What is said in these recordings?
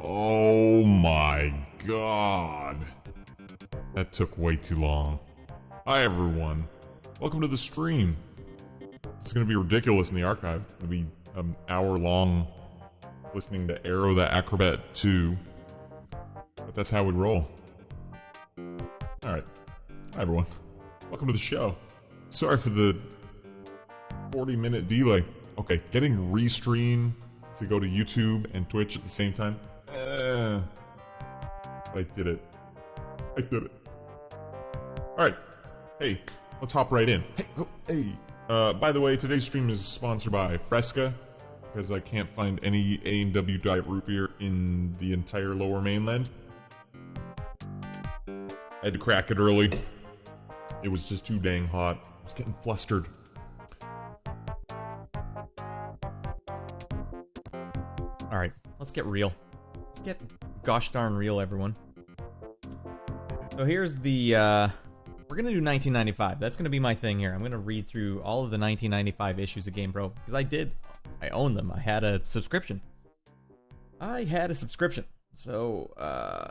Oh my god. That took way too long. Hi everyone. Welcome to the stream. It's gonna be ridiculous in the archive. It's gonna be an hour long listening to Arrow the Acrobat 2. But that's how we roll. Alright. Hi everyone. Welcome to the show. Sorry for the 40-minute delay. Okay, getting Restream to go to YouTube and Twitch at the same time. I did it. I did it. Alright. Hey, let's hop right in. Hey. By the way, today's stream is sponsored by Fresca, because I can't find any A&W Diet Root Beer in the entire lower mainland. I had to crack it early. It was just too dang hot. I was getting flustered. Alright, let's get real. Let's get gosh darn real, everyone. So here's the, we're gonna do 1995. That's gonna be my thing here. I'm gonna read through all of the 1995 issues of Game Pro, because I own them. I had a subscription. So,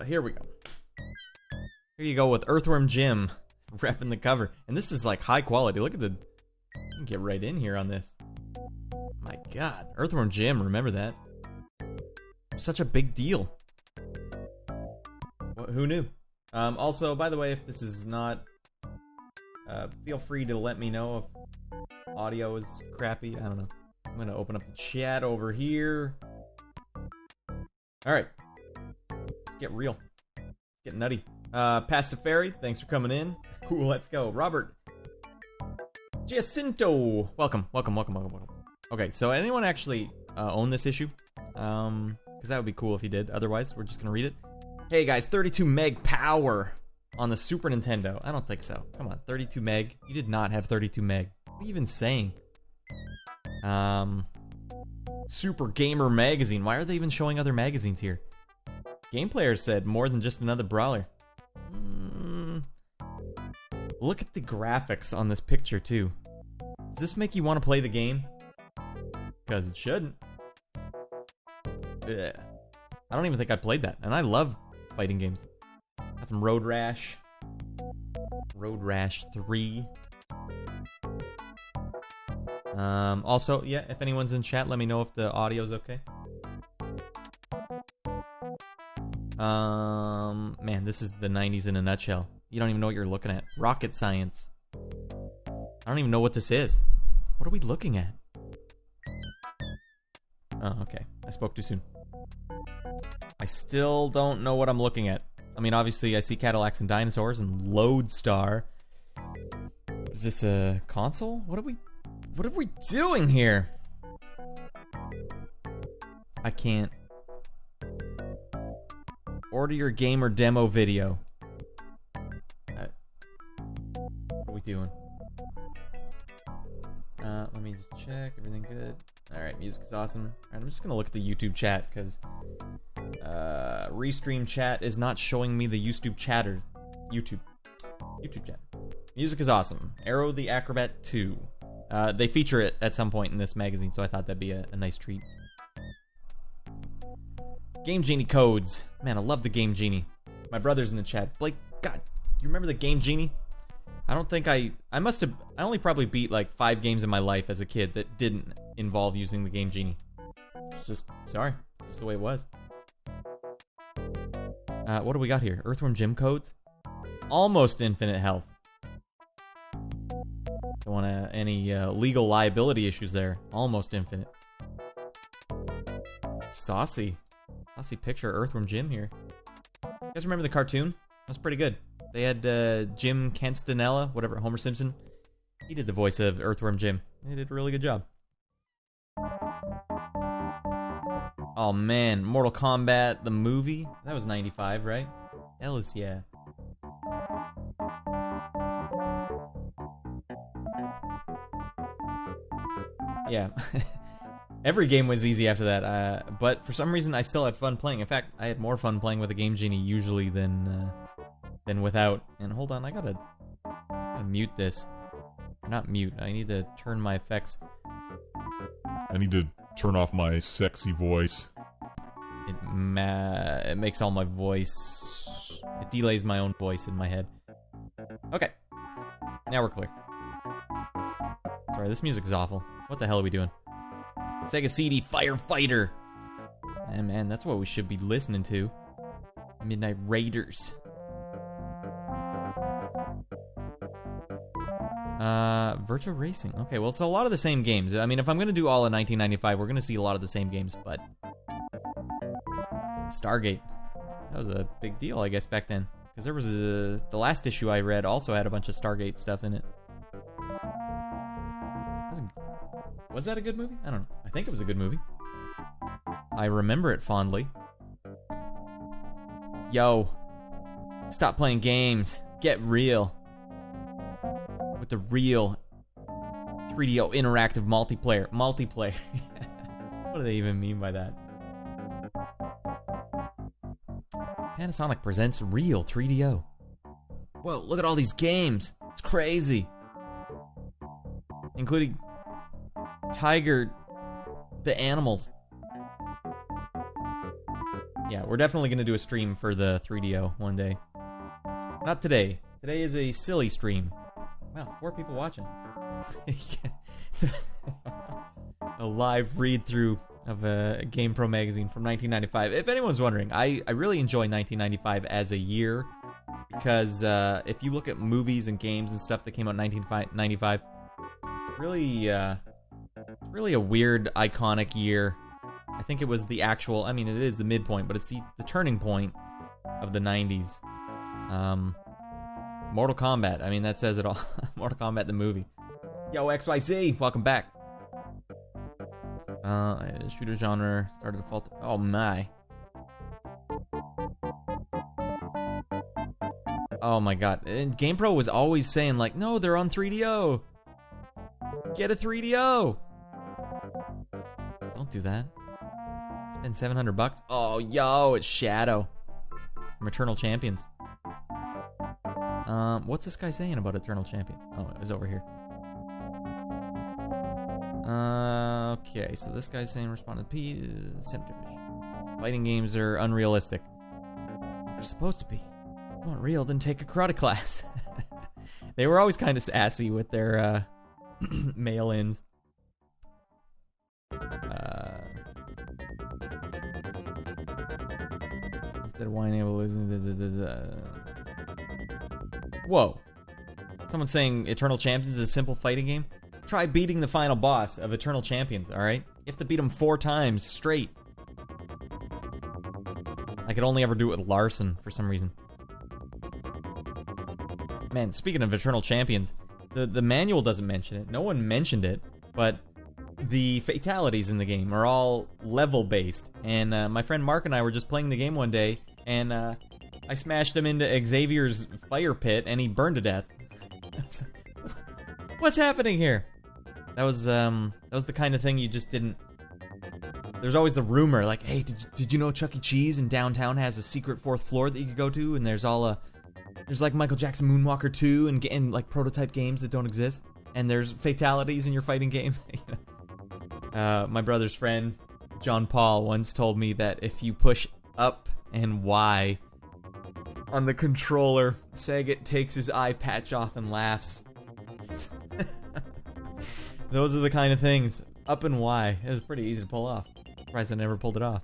here we go. Here you go with Earthworm Jim repping the cover. And this is like high quality. Look at the, you can get right in here on this. My god, Earthworm Jim, remember that? Such a big deal. Who knew? Also, by the way, if this is not, feel free to let me know if audio is crappy. I don't know. I'm gonna open up the chat over here. Alright. Let's get real. Let's get nutty. Pastafari, thanks for coming in. Cool, let's go. Robert Giacinto, welcome. Okay, so anyone actually own this issue? Because that would be cool if you did. Otherwise, we're just gonna read it. Hey guys, 32 meg power on the Super Nintendo. I don't think so. Come on, 32 meg. You did not have 32 meg. What are you even saying? Super Gamer Magazine. Why are they even showing other magazines here? Game Player said more than just another brawler. Look at the graphics on this picture too. Does this make you want to play the game? Because it shouldn't. Ugh. I don't even think I played that, and I love fighting games. Got some Road Rash. Road Rash 3. Also, yeah, if anyone's in chat, let me know if the audio's okay. Man, this is the 90s in a nutshell. You don't even know what you're looking at. Rocket science. I don't even know what this is. What are we looking at? Oh, okay. I spoke too soon. I still don't know what I'm looking at. I mean, obviously, I see Cadillacs and dinosaurs and Lodestar. Is this a console? What are we doing here? I can't. Order your game or demo video. What are we doing? Let me just check. Everything good? Alright, music's awesome. Alright, I'm just gonna look at the YouTube chat, because Restream chat is not showing me the YouTube chatter. YouTube chat. Music is awesome. Arrow the Acrobat 2. They feature it at some point in this magazine, so I thought that'd be a nice treat. Game Genie codes. Man, I love the Game Genie. My brother's in the chat. Blake, God, you remember the Game Genie? I don't think I only probably beat like 5 games in my life as a kid that didn't involve using the Game Genie. It's just, sorry, it's just the way it was. What do we got here? Earthworm Jim codes? Almost infinite health. Don't want any legal liability issues there. Almost infinite. Saucy picture of Earthworm Jim here. You guys remember the cartoon? That's pretty good. They had Jim Canstanella, whatever, Homer Simpson. He did the voice of Earthworm Jim. He did a really good job. Oh man, Mortal Kombat, the movie? That was 95, right? Hell is yeah. Yeah. Every game was easy after that, but for some reason I still had fun playing. In fact, I had more fun playing with a Game Genie usually than without. And hold on, I gotta mute this. Not mute, I need to turn my effects. I need to turn off my sexy voice. It makes all my voice... It delays my own voice in my head. Okay. Now we're clear. Sorry, this music's awful. What the hell are we doing? Sega CD Firefighter! Man, that's what we should be listening to. Midnight Raiders. Virtual Racing. Okay, well, it's a lot of the same games. I mean, if I'm gonna do all of 1995, we're gonna see a lot of the same games, but... Stargate. That was a big deal, I guess, back then. Because there was the last issue I read also had a bunch of Stargate stuff in it. Was that a good movie? I don't know. I think it was a good movie. I remember it fondly. Yo. Stop playing games. Get real. With the real 3DO interactive multiplayer. Multiplayer. What do they even mean by that? Panasonic presents real 3DO. Whoa, look at all these games. It's crazy. Including Tiger, the animals. Yeah, we're definitely going to do a stream for the 3DO one day. Not today. Today is a silly stream. Wow, 4 people watching. A live read-through of a GamePro magazine from 1995. If anyone's wondering, I really enjoy 1995 as a year because if you look at movies and games and stuff that came out in 1995, really a weird, iconic year. I think it was the actual, I mean, it is the midpoint, but it's the turning point of the 90s. Mortal Kombat, I mean, that says it all. Mortal Kombat, the movie. Yo, XYZ, welcome back. Shooter genre started to fall. Oh my. Oh my god. And GamePro was always saying like, no, they're on 3DO. Get a 3DO. Don't do that. Spend $700. Oh, yo, it's Shadow from Eternal Champions. What's this guy saying about Eternal Champions? Oh, it was over here. Okay, so this guy's saying respond to P. Sim division. Fighting games are unrealistic. They're supposed to be. If you want real, then take a karate class. They were always kind of sassy with their mail-ins. Instead of whining able to listen. Whoa. Someone's saying Eternal Champions is a simple fighting game? Try beating the final boss of Eternal Champions, alright? You have to beat him 4 times straight. I could only ever do it with Larson for some reason. Man, speaking of Eternal Champions, the manual doesn't mention it. No one mentioned it, but the fatalities in the game are all level-based. And my friend Mark and I were just playing the game one day, and I smashed him into Xavier's fire pit, and he burned to death. What's happening here? That was the kind of thing you just didn't... There's always the rumor, like, hey, did you know Chuck E. Cheese in downtown has a secret 4th floor that you could go to, and there's like Michael Jackson Moonwalker 2 and like prototype games that don't exist, and there's fatalities in your fighting game. My brother's friend, John Paul, once told me that if you push up and Y on the controller, Saget takes his eye patch off and laughs. Those are the kind of things. Up and Y. It was pretty easy to pull off. Surprised I never pulled it off.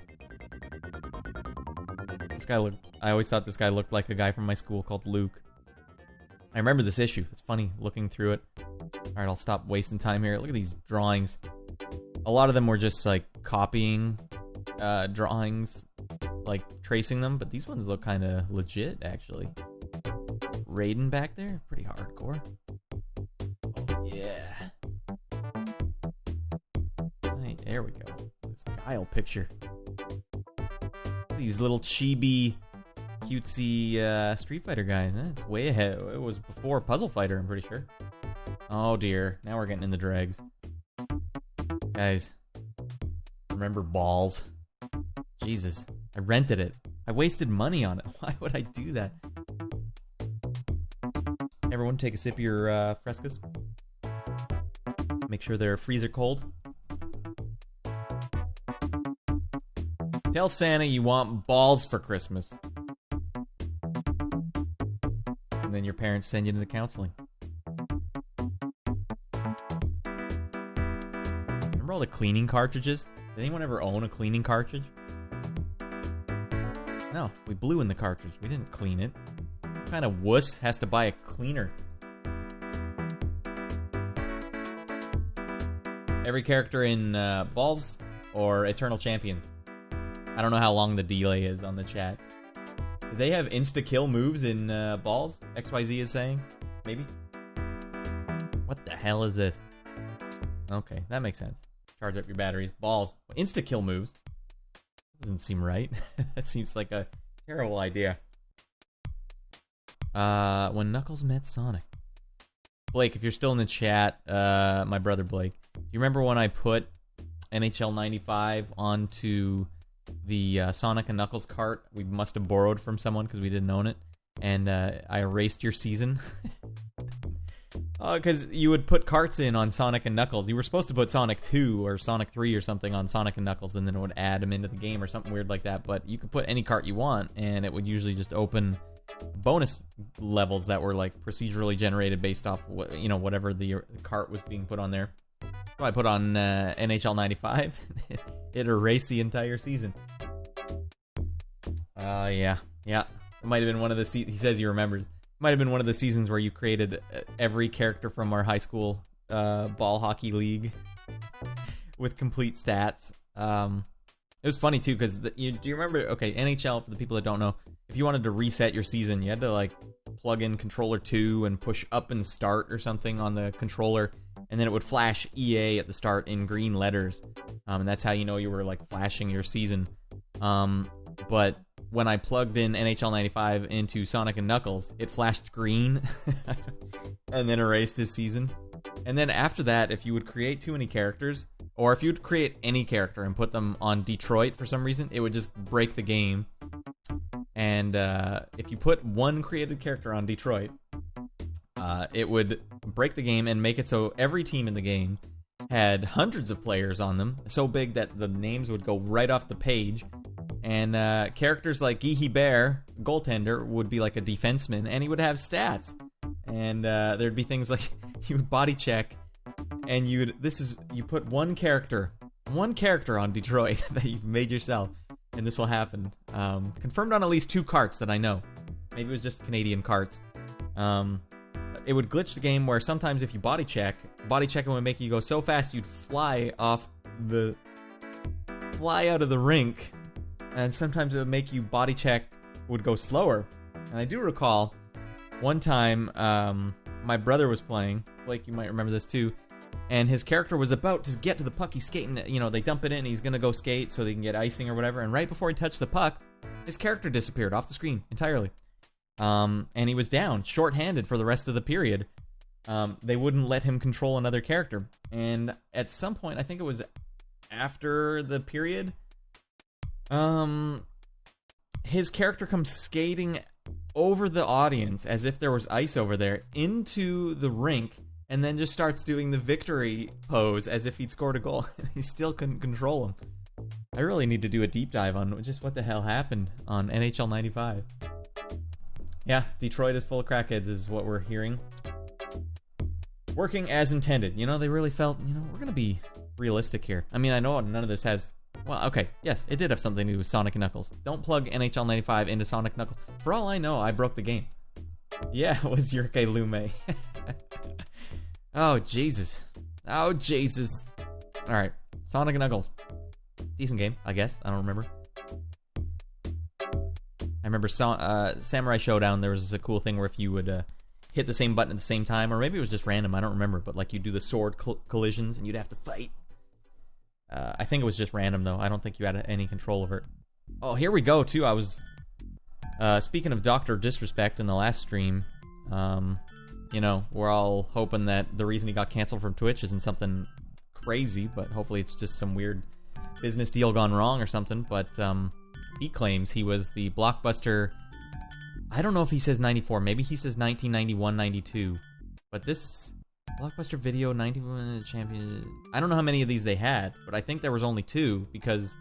This guy I always thought this guy looked like a guy from my school called Luke. I remember this issue. It's funny looking through it. Alright, I'll stop wasting time here. Look at these drawings. A lot of them were just like copying drawings, like tracing them, but these ones look kind of legit, actually. Raiden back there? Pretty hardcore. Oh, yeah. Right, there we go. This Guile picture. These little chibi, cutesy Street Fighter guys. It's way ahead. It was before Puzzle Fighter, I'm pretty sure. Oh dear, now we're getting in the dregs. Guys, remember Balls? Jesus, I rented it. I wasted money on it. Why would I do that? Everyone take a sip of your Frescas. Make sure they're freezer cold. Tell Santa you want balls for Christmas. And then your parents send you to counseling. Remember all the cleaning cartridges? Did anyone ever own a cleaning cartridge? No, we blew in the cartridge. We didn't clean it. What kind of wuss has to buy a cleaner? Every character in Balls or Eternal Champions? I don't know how long the delay is on the chat. Do they have insta-kill moves in Balls? XYZ is saying? Maybe? What the hell is this? Okay, that makes sense. Charge up your batteries. Balls. Insta-kill moves? Doesn't seem right. That seems like a terrible idea. When Knuckles met Sonic. Blake, if you're still in the chat, my brother Blake, do you remember when I put NHL 95 onto the Sonic and Knuckles cart? We must have borrowed from someone because we didn't own it. And I erased your season. Because you would put carts in on Sonic and Knuckles. You were supposed to put Sonic 2 or Sonic 3 or something on Sonic and Knuckles, and then it would add them into the game or something weird like that. But you could put any cart you want, and it would usually just open bonus levels that were like procedurally generated based off whatever the cart was being put on there. So I put on NHL 95. It erased the entire season. Yeah. It might have been one of the he says he remembers. Might have been one of the seasons where you created every character from our high school ball hockey league with complete stats. It was funny too because do you remember? Okay, NHL, for the people that don't know, if you wanted to reset your season, you had to like plug in controller 2 and push up and start or something on the controller, and then it would flash EA at the start in green letters. And that's how you know you were like flashing your season. But when I plugged in NHL 95 into Sonic and Knuckles, it flashed green and then erased his season. And then after that, if you would create too many characters, or if you would create any character and put them on Detroit for some reason, it would just break the game. And if you put one created character on Detroit, it would break the game and make it so every team in the game had hundreds of players on them, so big that the names would go right off the page. And characters like Guy Bear, goaltender, would be like a defenseman, and he would have stats. And there'd be things like you would body check, and you put one character on Detroit that you've made yourself, and this will happen. Confirmed on at least 2 carts that I know. Maybe it was just Canadian carts. It would glitch the game where sometimes if you body checking would make you go so fast you'd fly out of the rink, and sometimes it would make you body check would go slower. And I do recall one time my brother was playing. Blake, you might remember this too. And his character was about to get to the puck. He's skating, you know, they dump it in, he's gonna go skate so they can get icing or whatever. And right before he touched the puck, his character disappeared off the screen entirely. And he was down, short-handed for the rest of the period. They wouldn't let him control another character. And at some point, I think it was after the period, his character comes skating over the audience as if there was ice over there into the rink, and then just starts doing the victory pose as if he'd scored a goal. He still couldn't control him. I really need to do a deep dive on just what the hell happened on NHL 95. Yeah, Detroit is full of crackheads is what we're hearing. Working as intended. You know, they really felt, you know, we're going to be realistic here. I mean, I know none of this has... Well, okay, yes, it did have something to do with Sonic and Knuckles. Don't plug NHL 95 into Sonic Knuckles. For all I know, I broke the game. Yeah, it was Yurke Lume. Oh, Jesus. Oh, Jesus. Alright, Sonic and Knuckles. Decent game, I guess. I don't remember. I remember Samurai Showdown, there was a cool thing where if you would hit the same button at the same time, or maybe it was just random, I don't remember, but like you do the sword collisions and you'd have to fight. I think it was just random though. I don't think you had any control over it. Oh, here we go too. I was speaking of Dr. Disrespect in the last stream. You know, we're all hoping that the reason he got canceled from Twitch isn't something crazy, but hopefully it's just some weird business deal gone wrong or something. But he claims he was the Blockbuster. I don't know if he says 94. Maybe he says 1991, 92. But this Blockbuster Video 91 champion. I don't know how many of these they had, but I think there was only 2 because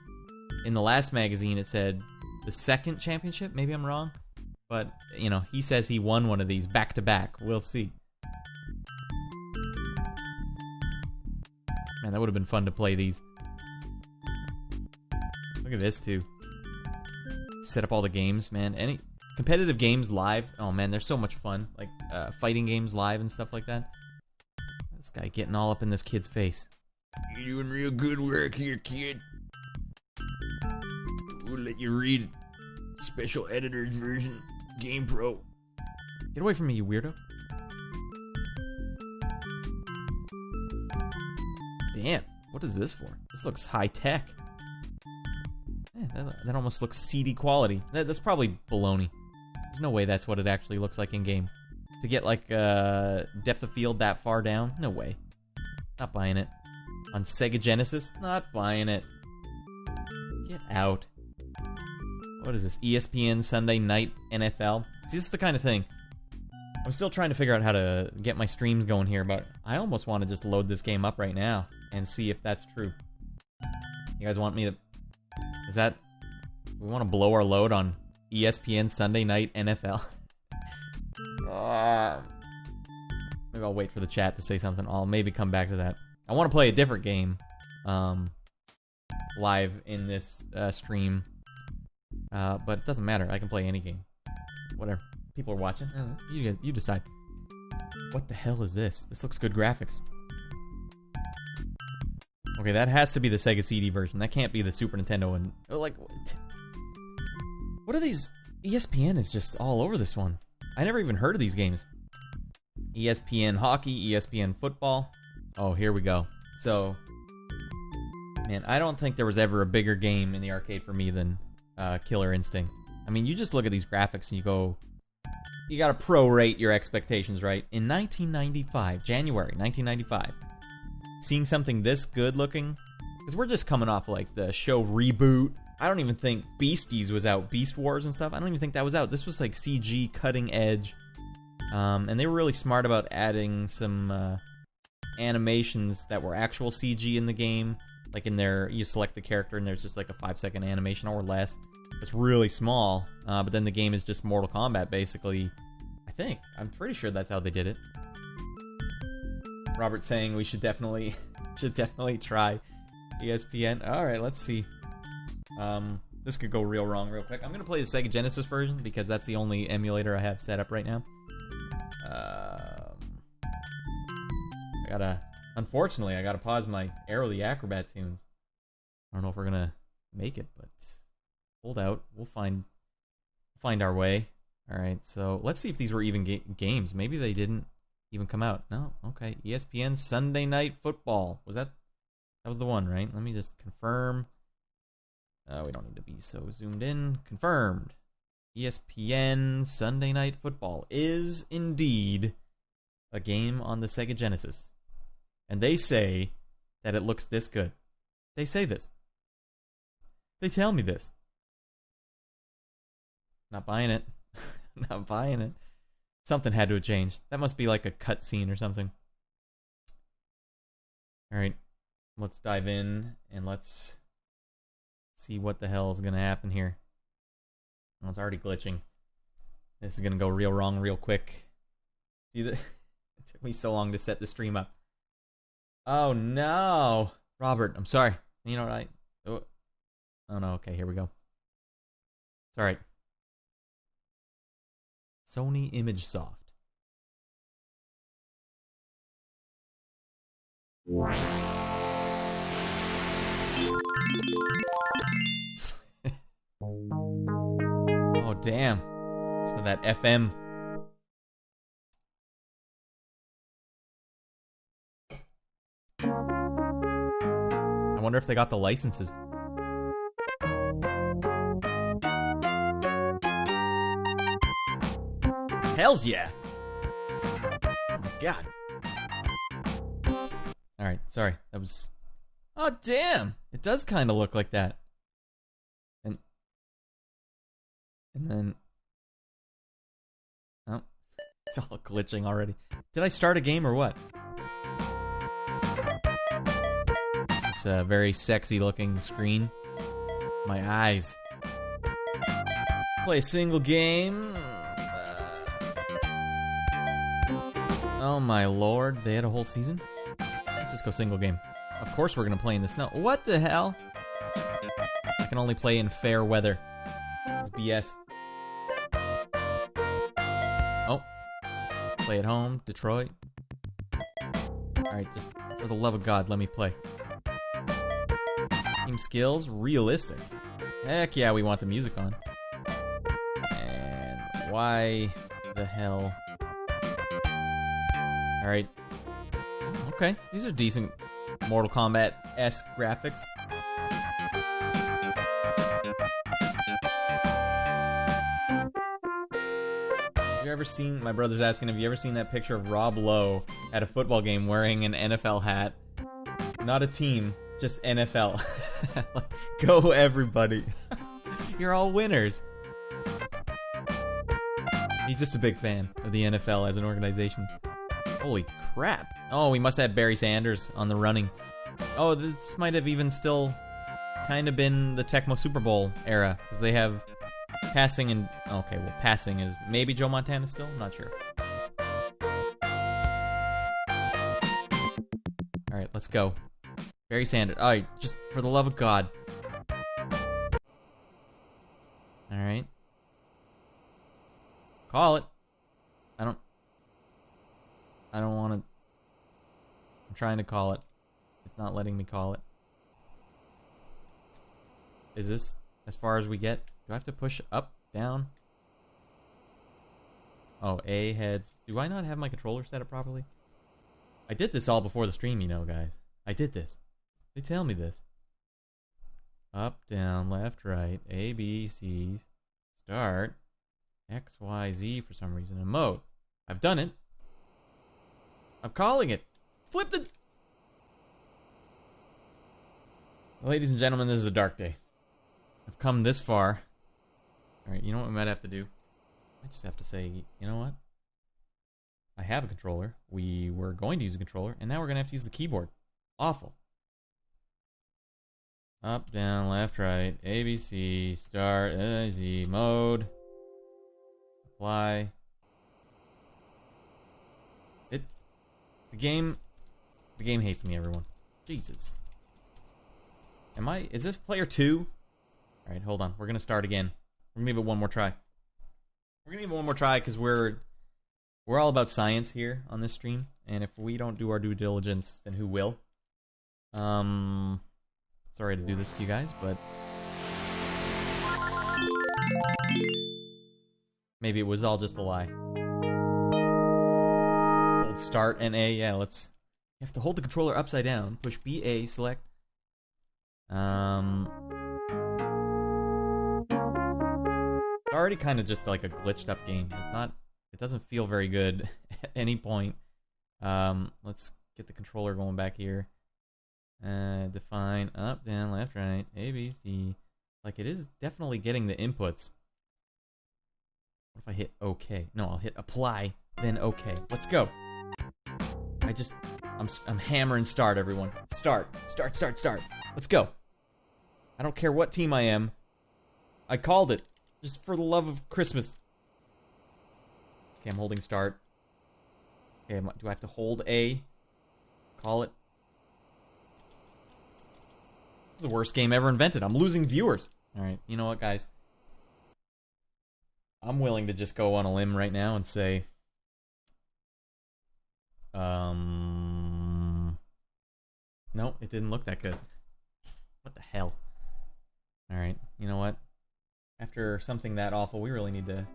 in the last magazine it said the second championship. Maybe I'm wrong, but you know, he says he won one of these back to back. We'll see. Man, that would have been fun to play these. Look at this too. Set up all the games, man. Any competitive games live? Oh man, they're so much fun. Like fighting games live and stuff like that. This guy getting all up in this kid's face. You're doing real good work here, kid. We'll let you read special editor's version, Game Pro. Get away from me, you weirdo. Damn, what is this for? This looks high tech. Yeah, that almost looks CD quality. That's probably baloney. There's no way that's what it actually looks like in game. To get like depth of field that far down, no way. Not buying it. On Sega Genesis, not buying it. Get out. What is this? ESPN Sunday Night NFL? See, this is the kind of thing. I'm still trying to figure out how to get my streams going here, but I almost want to just load this game up right now and see if that's true. You guys want me to... Is that... We want to blow our load on ESPN Sunday Night NFL? Maybe I'll wait for the chat to say something. I'll maybe come back to that. I want to play a different game live in this stream. But it doesn't matter. I can play any game. Whatever. People are watching. You decide. What the hell is this? This looks good graphics. Okay, that has to be the Sega CD version. That can't be the Super Nintendo one. Like, what are these? ESPN is just all over this one. I never even heard of these games. ESPN Hockey, ESPN Football. Oh, here we go. So, Man, I don't think there was ever a bigger game in the arcade for me than Killer Instinct. I mean, you just look at these graphics and you go, you gotta prorate your expectations, right? In 1995, January 1995, seeing something this good looking, because we're just coming off like the show Reboot. I don't even think Beasties was out, Beast Wars and stuff. I don't even think that was out. This was like CG, cutting edge. And they were really smart about adding some animations that were actual CG in the game. Like in there, you select the character and there's just like a 5-second animation or less. It's really small, but then the game is just Mortal Kombat, basically. I think. I'm pretty sure that's how they did it. Robert saying we should definitely try ESPN. Alright, let's see. This could go real wrong real quick. I'm gonna play the Sega Genesis version because that's the only emulator I have set up right now. Unfortunately, I gotta pause my Arrow the Acrobat tunes. I don't know if we're gonna make it, but hold out. We'll find our way. All right, so let's see if these were even games. Maybe they didn't even come out. No, okay. ESPN Sunday Night Football. That was the one, right? Let me just confirm. We don't need to be so zoomed in. Confirmed. ESPN Sunday Night Football is indeed a game on the Sega Genesis. And they say that it looks this good. They say this. They tell me this. Not buying it. Not buying it. Something had to have changed. That must be like a cutscene or something. Alright. Let's dive in and let's see what the hell is going to happen here. Oh, it's already glitching. This is going to go real wrong real quick. See, it took me so long to set the stream up. Oh no! Robert, I'm sorry. You know what Oh no, okay, here we go. It's alright. Sony ImageSoft. Oh damn. Listen to that FM. I wonder if they got the licenses. Hells yeah! Oh my god. Alright, sorry. That was... Oh damn! It does kind of look like that. And then... Oh. It's all glitching already. Did I start a game or what? It's a very sexy looking screen. My eyes. Play a single game. Oh my lord, they had a whole season? Let's just go single game. Of course we're gonna play in the snow. What the hell? I can only play in fair weather. It's BS. Oh. Play at home, Detroit. Alright, just for the love of God, let me play. Team skills, realistic. Heck yeah, we want the music on. And why the hell? Alright. Okay, these are decent Mortal Kombat-esque graphics. Have you ever seen, my brother's asking, have you ever seen that picture of Rob Lowe at a football game wearing an NFL hat? Not a team, just NFL. Go everybody. You're all winners. He's just a big fan of the NFL as an organization. Holy crap. Oh, we must have Barry Sanders on the running. Oh, this might have even still kind of been the Tecmo Super Bowl era, because they have passing and... Okay, well, passing is maybe Joe Montana still? I'm not sure. Alright, let's go. Barry Sanders. Alright, just for the love of God. Alright. Call it. I don't want to... I'm trying to call it. It's not letting me call it. Is this as far as we get? Do I have to push up, down? Oh, A, heads. Do I not have my controller set up properly? I did this all before the stream, you know, guys. I did this. They tell me this. Up, down, left, right, A, B, C, start, X, Y, Z for some reason, in mode. I've done it. I'm calling it. Flip the... Ladies and gentlemen, this is a dark day. I've come this far. Alright, you know what we might have to do? I just have to say, you know what? I have a controller. We were going to use a controller, and now we're going to have to use the keyboard. Awful. Up, down, left, right, A, B, C, start, Z, mode. Apply. The game hates me, everyone. Jesus. Is this player 2? Alright, hold on. We're gonna start again. We're gonna give it one more try. Because we're all about science here on this stream. And if we don't do our due diligence, then who will? Sorry to do this to you guys, but maybe it was all just a lie. Hold start and A, yeah, you have to hold the controller upside down, push B, A, select. It's already kind of just like a glitched up game. It doesn't feel very good at any point. Let's get the controller going back here. Define up, down, left, right, A, B, C. Like, it is definitely getting the inputs. What if I hit OK? No, I'll hit apply, then OK. Let's go. I'm hammering start, everyone. Start. Let's go. I don't care what team I am. I called it. Just for the love of Christmas. Okay, I'm holding start. Okay, do I have to hold A? Call it. This is the worst game ever invented. I'm losing viewers. Alright, you know what, guys? I'm willing to just go on a limb right now and say... No, it didn't look that good. What the hell? Alright, you know what? After something that awful, we really need to...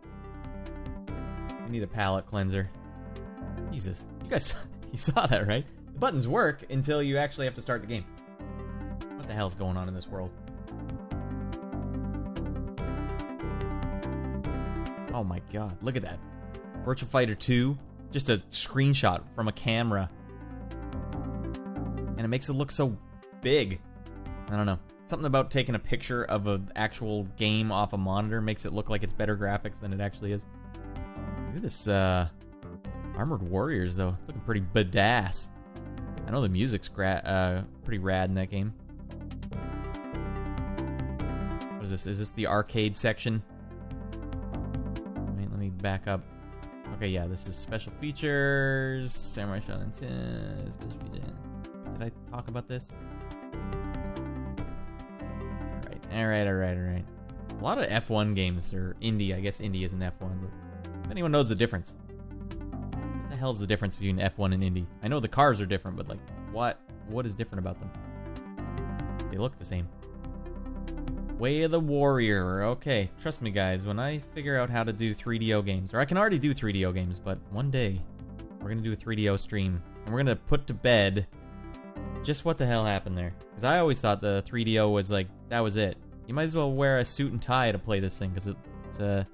We need a palate cleanser. Jesus. You guys... You saw that, right? The buttons work until you actually have to start the game. What the hell's going on in this world? Oh my god, look at that. Virtua Fighter 2, just a screenshot from a camera. And it makes it look so big. I don't know. Something about taking a picture of an actual game off a monitor makes it look like it's better graphics than it actually is. Look at this, Armored Warriors, though. It's looking pretty badass. I know the music's pretty rad in that game. What is this? Is this the arcade section? Wait, let me back up. Okay, yeah, this is special features. Samurai Shodown 10. Special feature. Did I talk about this? Alright. A lot of F1 games, or indie. I guess indie isn't F1, but if anyone knows the difference. What the hell's the difference between F1 and indie? I know the cars are different, but like, what is different about them? They look the same. Way of the Warrior. Okay, trust me guys, when I figure out how to do 3DO games, or I can already do 3DO games, but one day we're gonna do a 3DO stream, and we're gonna put to bed just what the hell happened there. Because I always thought the 3DO was like, that was it. You might as well wear a suit and tie to play this thing, because it's a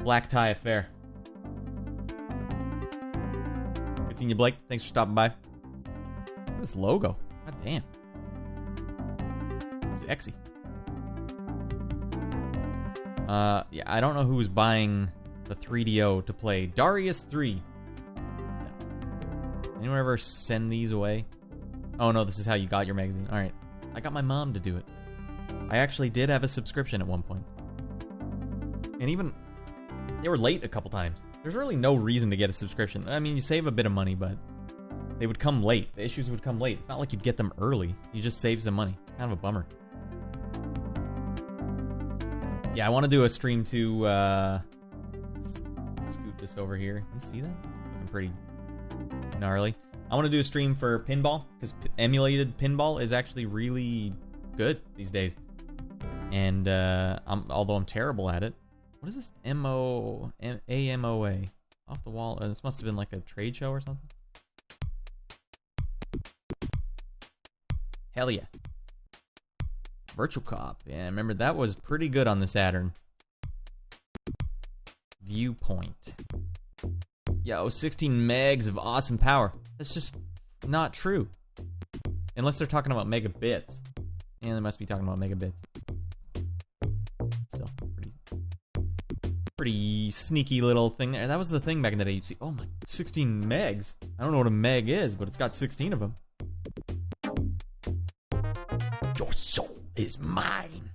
black tie affair. Good seeing you, Blake. Thanks for stopping by. Look at this logo. God damn. Sexy. Yeah, I don't know who's buying the 3DO to play Darius 3. No. Anyone ever send these away? Oh no, this is how you got your magazine. Alright. I got my mom to do it. I actually did have a subscription at one point. And even... They were late a couple times. There's really no reason to get a subscription. I mean, you save a bit of money, but... They would come late. The issues would come late. It's not like you'd get them early. You just save some money. Kind of a bummer. Yeah, I want to do a stream to, scoot this over here. You see that? It's looking pretty gnarly. I want to do a stream for pinball, because emulated pinball is actually really good these days. And, although I'm terrible at it. What is this? AMOA. Off the wall. This must have been like a trade show or something. Hell yeah. Virtual Cop. Yeah, remember that was pretty good on the Saturn. Viewpoint. Yo, 16 megs of awesome power. That's just not true. Unless they're talking about megabits. And they must be talking about megabits. Still, pretty sneaky little thing there. That was the thing back in the day. You'd see, oh my, 16 megs. I don't know what a meg is, but it's got 16 of them. Your soul is mine.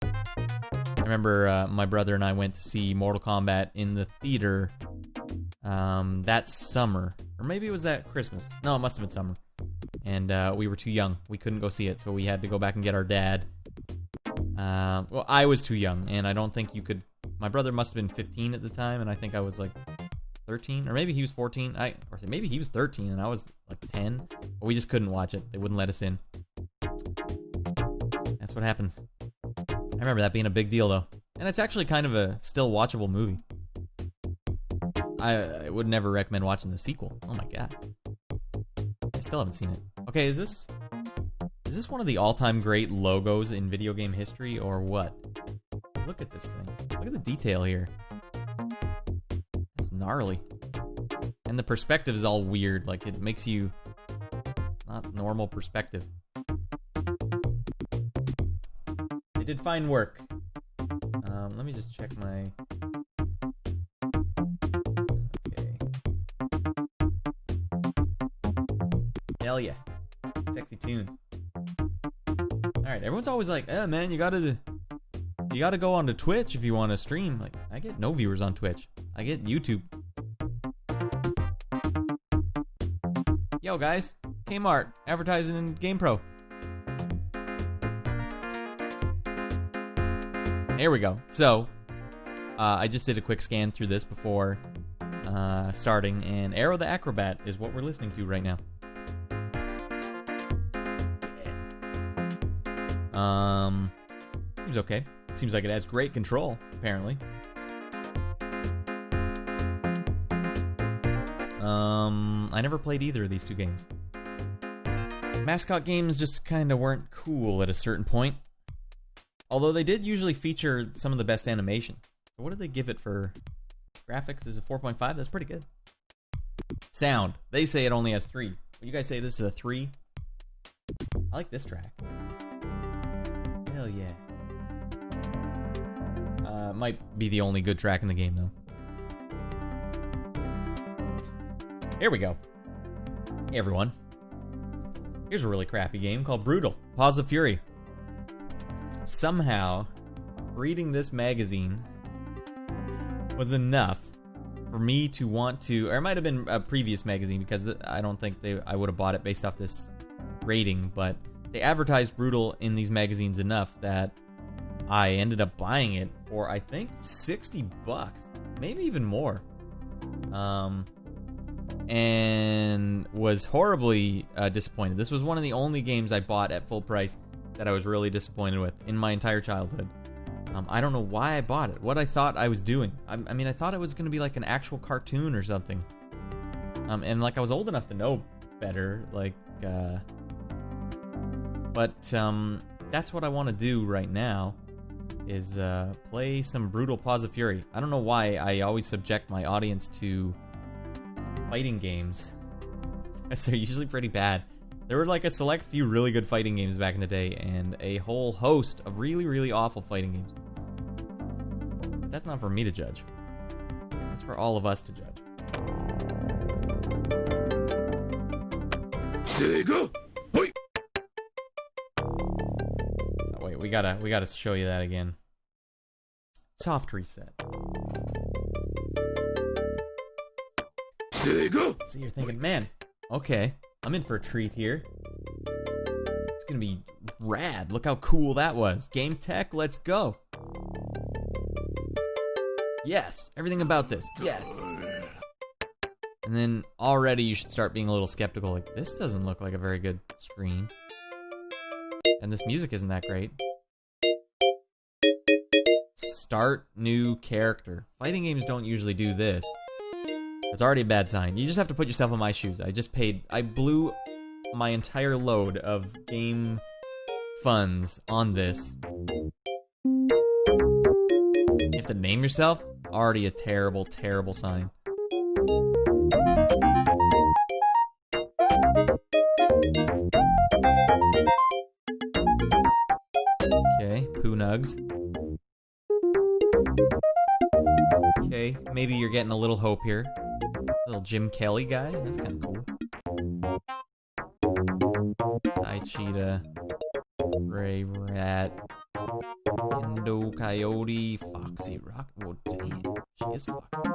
I remember my brother and I went to see Mortal Kombat in the theater that summer. Or maybe it was that Christmas. No, it must have been summer. And we were too young. We couldn't go see it, so we had to go back and get our dad. Well, I was too young, and I don't think you could... My brother must have been 15 at the time, and I think I was like 13. Or maybe he was 14. Or maybe he was 13, and I was like 10. But we just couldn't watch it. They wouldn't let us in. That's what happens. I remember that being a big deal, though. And it's actually kind of a still watchable movie. I would never recommend watching the sequel. Oh my god. I still haven't seen it. Okay, is this one of the all-time great logos in video game history, or what? Look at this thing. Look at the detail here. It's gnarly. And the perspective is all weird. Like, it makes you... It's not normal perspective. They did fine work. Let me just check my... Okay. Hell yeah. Sexy tunes. Alright, everyone's always like, eh, man, you gotta go onto Twitch if you want to stream. Like, I get no viewers on Twitch. I get YouTube. Yo, guys. Kmart. Advertising in GamePro. There we go. So, I just did a quick scan through this before starting, and Arrow the Acrobat is what we're listening to right now. Seems okay. Seems like it has great control, apparently. I never played either of these two games. Mascot games just kind of weren't cool at a certain point. Although they did usually feature some of the best animation. So what did they give it for graphics? Is it 4.5? That's pretty good. Sound. They say it only has 3. But you guys say this is a 3? I like this track. Hell yeah. Might be the only good track in the game, though. Here we go. Hey, everyone. Here's a really crappy game called Brutal. Paws of Fury. Somehow, reading this magazine was enough for me to want to... Or it might have been a previous magazine, because I don't think I would have bought it based off this rating, but they advertised Brutal in these magazines enough that I ended up buying it for, I think, $60. Maybe even more. And was horribly disappointed. This was one of the only games I bought at full price that I was really disappointed with in my entire childhood. I don't know why I bought it, what I thought I was doing. I mean, I thought it was going to be like an actual cartoon or something. And like I was old enough to know better, like, but that's what I want to do right now, is play some Brutal Paws of Fury. I don't know why I always subject my audience to fighting games, as they're usually pretty bad. There were like a select few really good fighting games back in the day, and a whole host of really, really awful fighting games. But that's not for me to judge. That's for all of us to judge. There you go. Hoi. Oh, wait, we gotta show you that again. Soft reset. There you go. So you're thinking, man, okay, I'm in for a treat here. It's gonna be rad. Look how cool that was. Game tech, let's go. Yes, everything about this. Yes. And then already you should start being a little skeptical. Like, this doesn't look like a very good screen. And this music isn't that great. Start new character. Fighting games don't usually do this. It's already a bad sign. You just have to put yourself in my shoes. I blew my entire load of game funds on this. You have to name yourself? Already a terrible, terrible sign. Okay, Poo Nugs. Okay, maybe you're getting a little hope here. Little Jim Kelly guy, that's kind of cool. Hi Cheetah, Ray Rat, Kendo Coyote, Foxy Rock. Oh damn, she is Foxy.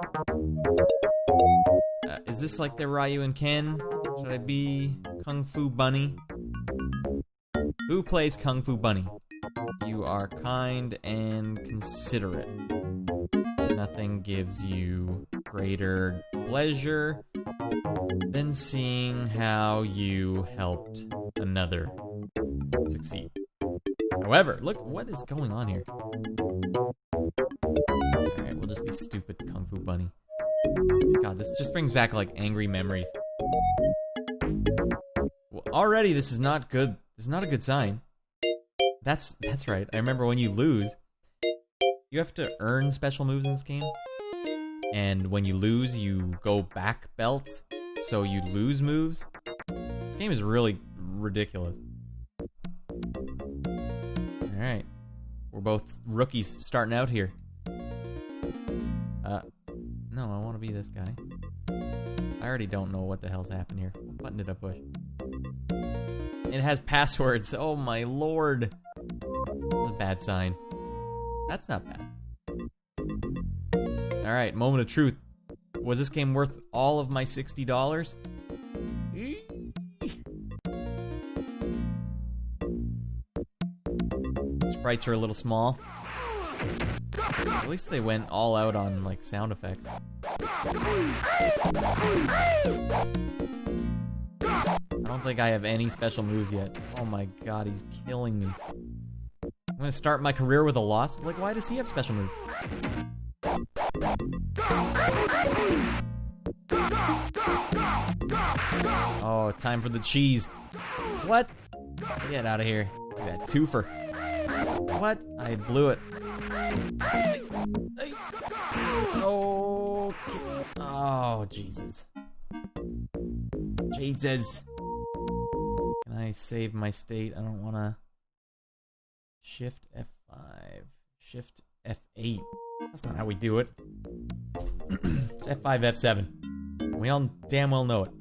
Is this like the Ryu and Ken? Should I be Kung Fu Bunny? Who plays Kung Fu Bunny? You are kind and considerate. Nothing gives you greater pleasure than seeing how you helped another succeed. However, look, what is going on here? Alright, we'll just be stupid Kung Fu Bunny. God, this just brings back, like, angry memories. Well, already, this is not good. This is not a good sign. That's right. I remember when you lose, you have to earn special moves in this game. And when you lose, you go back belts, so you lose moves. This game is really ridiculous. Alright. We're both rookies starting out here. No, I want to be this guy. I already don't know what the hell's happened here. What button did I push? It has passwords. Oh my lord. That's a bad sign. That's not bad. Alright, moment of truth. Was this game worth all of my $60? Sprites are a little small. At least they went all out on, like, sound effects. I don't think I have any special moves yet. Oh my god, he's killing me. I'm gonna start my career with a loss? Like, why does he have special moves? Oh, time for the cheese. What? Get out of here. That twofer. What? I blew it. Oh, oh, Jesus. Jesus. Can I save my state? I don't want to. Shift F5. Shift F8. That's not how we do it. It's F5, F7. We all damn well know it.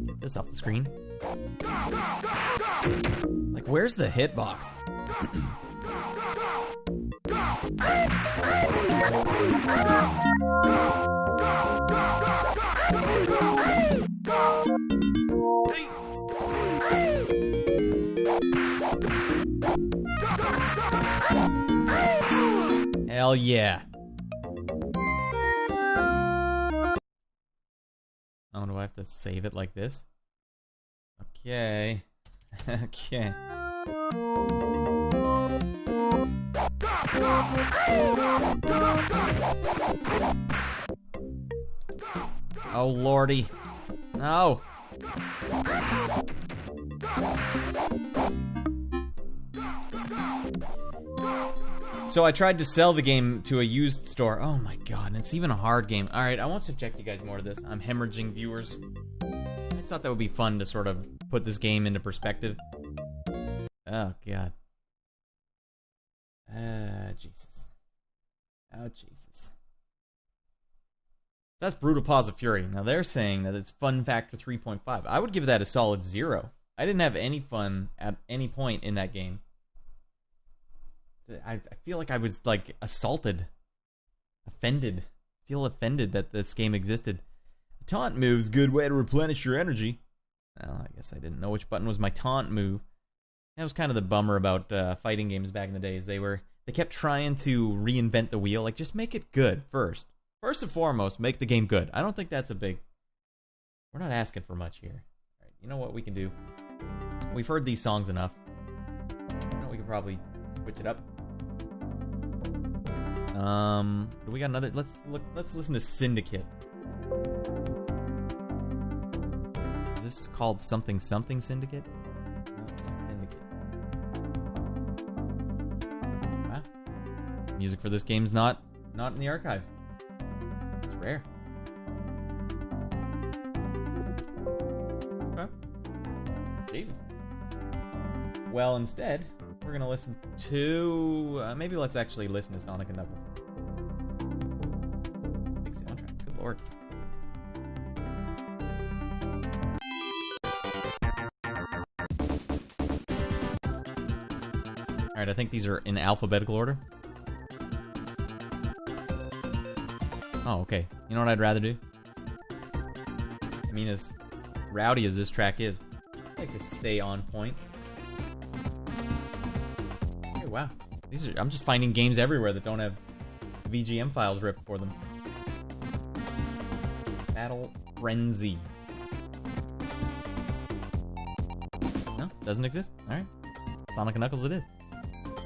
Get this off the screen. Like, where's the hitbox? Hell yeah. Oh, do I have to save it like this? Okay. Okay. Oh lordy. No. So I tried to sell the game to a used store. Oh my god, and it's even a hard game. Alright, I won't subject you guys more to this. I'm hemorrhaging viewers. I thought that would be fun to sort of put this game into perspective. Oh god. Jesus. Oh Jesus. That's Brutal Paws of Fury. Now they're saying that it's fun factor 3.5. I would give that a solid 0. I didn't have any fun at any point in that game. I feel like I was, like, assaulted. Offended. I feel offended that this game existed. The taunt move's a good way to replenish your energy. Well, I guess I didn't know which button was my taunt move. That was kind of the bummer about fighting games back in the days. They kept trying to reinvent the wheel. Like, just make it good first. First and foremost, make the game good. I don't think that's a big... We're not asking for much here. All right, you know what we can do? We've heard these songs enough. You know, we could probably switch it up. Do we got another? Let's listen to Syndicate. Is this called something something Syndicate? No, just Syndicate. Wow. Music for this game's not in the archives. It's rare. Okay. Jesus. Well, instead, we're gonna listen to... maybe let's actually listen to Sonic and Knuckles. Big soundtrack. Good lord. Alright, I think these are in alphabetical order. Oh, okay. You know what I'd rather do? I mean, as rowdy as this track is, I'd like to stay on point. Hey, wow. I'm just finding games everywhere that don't have VGM files ripped for them. Battle Frenzy. No, doesn't exist. Alright. Sonic and Knuckles it is.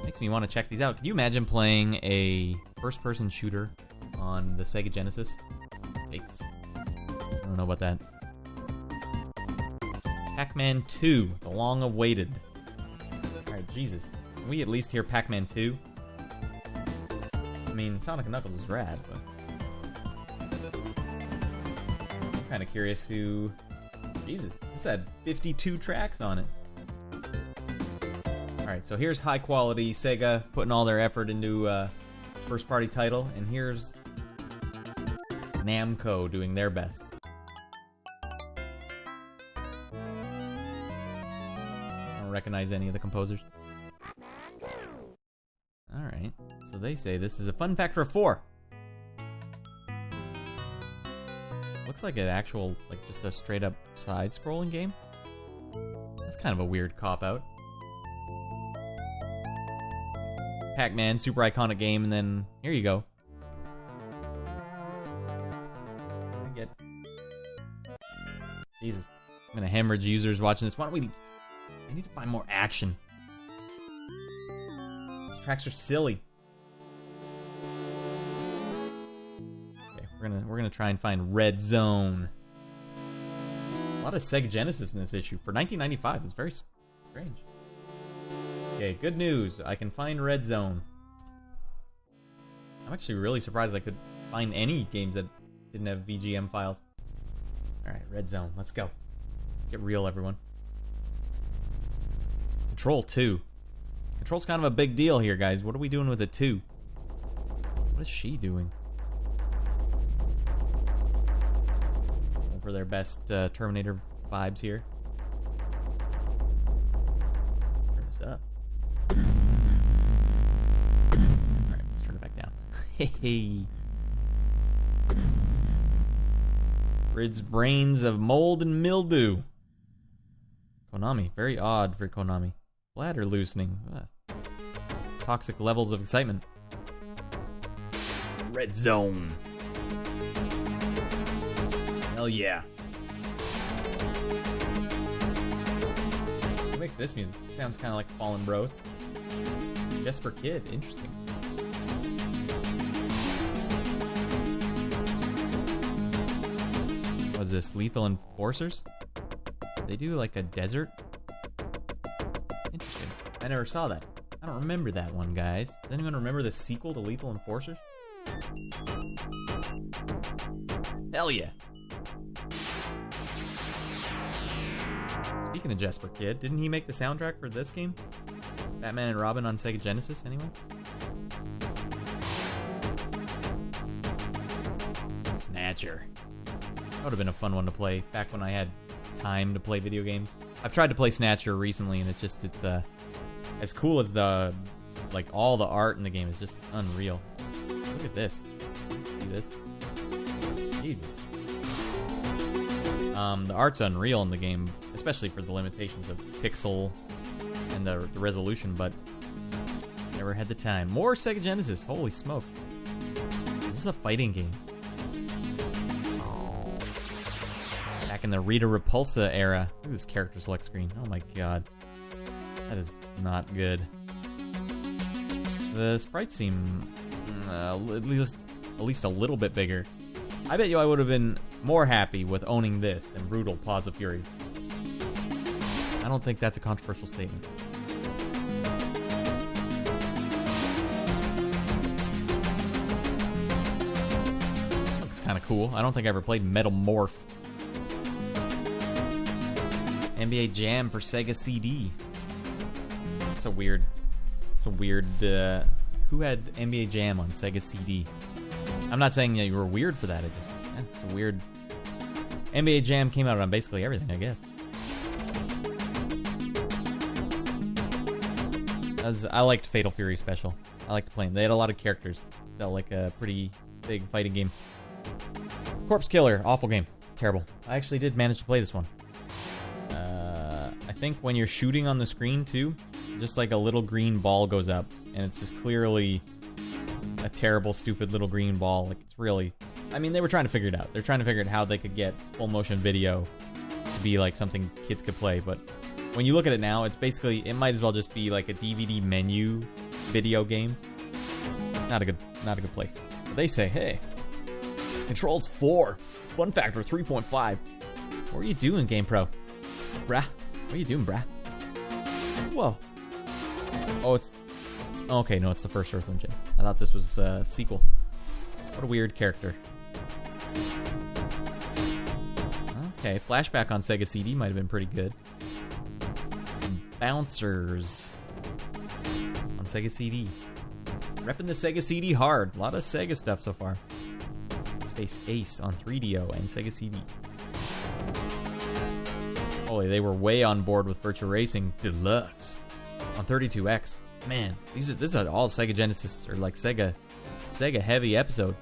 Makes me want to check these out. Can you imagine playing a first-person shooter on the Sega Genesis? Yikes. I don't know about that. Pac-Man 2, the long-awaited. Alright, Jesus. Can we at least hear Pac-Man 2? I mean, Sonic and Knuckles is rad, but... I'm kind of curious who... Jesus, this had 52 tracks on it. Alright, so here's high quality Sega putting all their effort into first party title, and here's Namco doing their best. I don't recognize any of the composers. Alright, so they say this is a fun factor of 4. Looks like an actual, like just a straight up side scrolling game. That's kind of a weird cop out. Pac-Man, super iconic game, and then here you go. Jesus, I'm gonna hemorrhage users watching this. Why don't we? I need to find more action. These tracks are silly. Okay, we're gonna try and find Red Zone. A lot of Sega Genesis in this issue for 1995. It's very strange. Okay, good news. I can find Red Zone. I'm actually really surprised I could find any games that didn't have VGM files. Alright, Red Zone. Let's go. Get real, everyone. Control 2. Control's kind of a big deal here, guys. What are we doing with the 2? What is she doing? Going for their best Terminator vibes here. Turn this up. Alright, let's turn it back down. Hey. Rids brains of mold and mildew. Konami, very odd for Konami. Bladder loosening. Toxic levels of excitement. Red Zone. Hell yeah. What makes this music? Sounds kind of like Fallen Bros. Jesper Kid, interesting. What is this? Lethal Enforcers? They do like a desert? Interesting. I never saw that. I don't remember that one, guys. Does anyone remember the sequel to Lethal Enforcers? Hell yeah. Speaking of Jesper Kid, didn't he make the soundtrack for this game? Batman and Robin on Sega Genesis, anyway? Snatcher. That would have been a fun one to play back when I had time to play video games. I've tried to play Snatcher recently, and it's as cool as the, like, all the art in the game is just unreal. Look at this. See this? Jesus. The art's unreal in the game, especially for the limitations of pixel and the resolution, but never had the time. More Sega Genesis. Holy smoke. This is a fighting game. Back in the Rita Repulsa era. Look at this character select screen. Oh my god. That is not good. The sprites seem at least a little bit bigger. I bet you I would have been more happy with owning this than Brutal Paws of Fury. I don't think that's a controversial statement. Looks kind of cool. I don't think I ever played Metal Morph. NBA Jam for Sega CD. It's a weird. Who had NBA Jam on Sega CD? I'm not saying that you were weird for that. It's a weird. NBA Jam came out on basically everything, I guess. I liked Fatal Fury Special. I liked playing. They had a lot of characters. Felt like a pretty big fighting game. Corpse Killer, awful game, terrible. I actually did manage to play this one. I think when you're shooting on the screen too, just like a little green ball goes up, and it's just clearly a terrible, stupid little green ball. Like, it's really... I mean, they were trying to figure it out. They're trying to figure out how they could get full motion video to be like something kids could play, but when you look at it now, it's basically... It might as well just be like a DVD menu video game. Not a good place. But they say, hey, controls 4, fun factor 3.5. What are you doing, GamePro? Brah. What are you doing, brah? Whoa. Oh, it's... Okay, no, it's the first Earthworm Jim. I thought this was a sequel. What a weird character. Okay, Flashback on Sega CD might have been pretty good. Bouncers on Sega CD. Repping the Sega CD hard. A lot of Sega stuff so far. Space Ace on 3DO and Sega CD. Holy, they were way on board with Virtua Racing Deluxe on 32X. Man, this is an all Sega Genesis or like Sega heavy episode.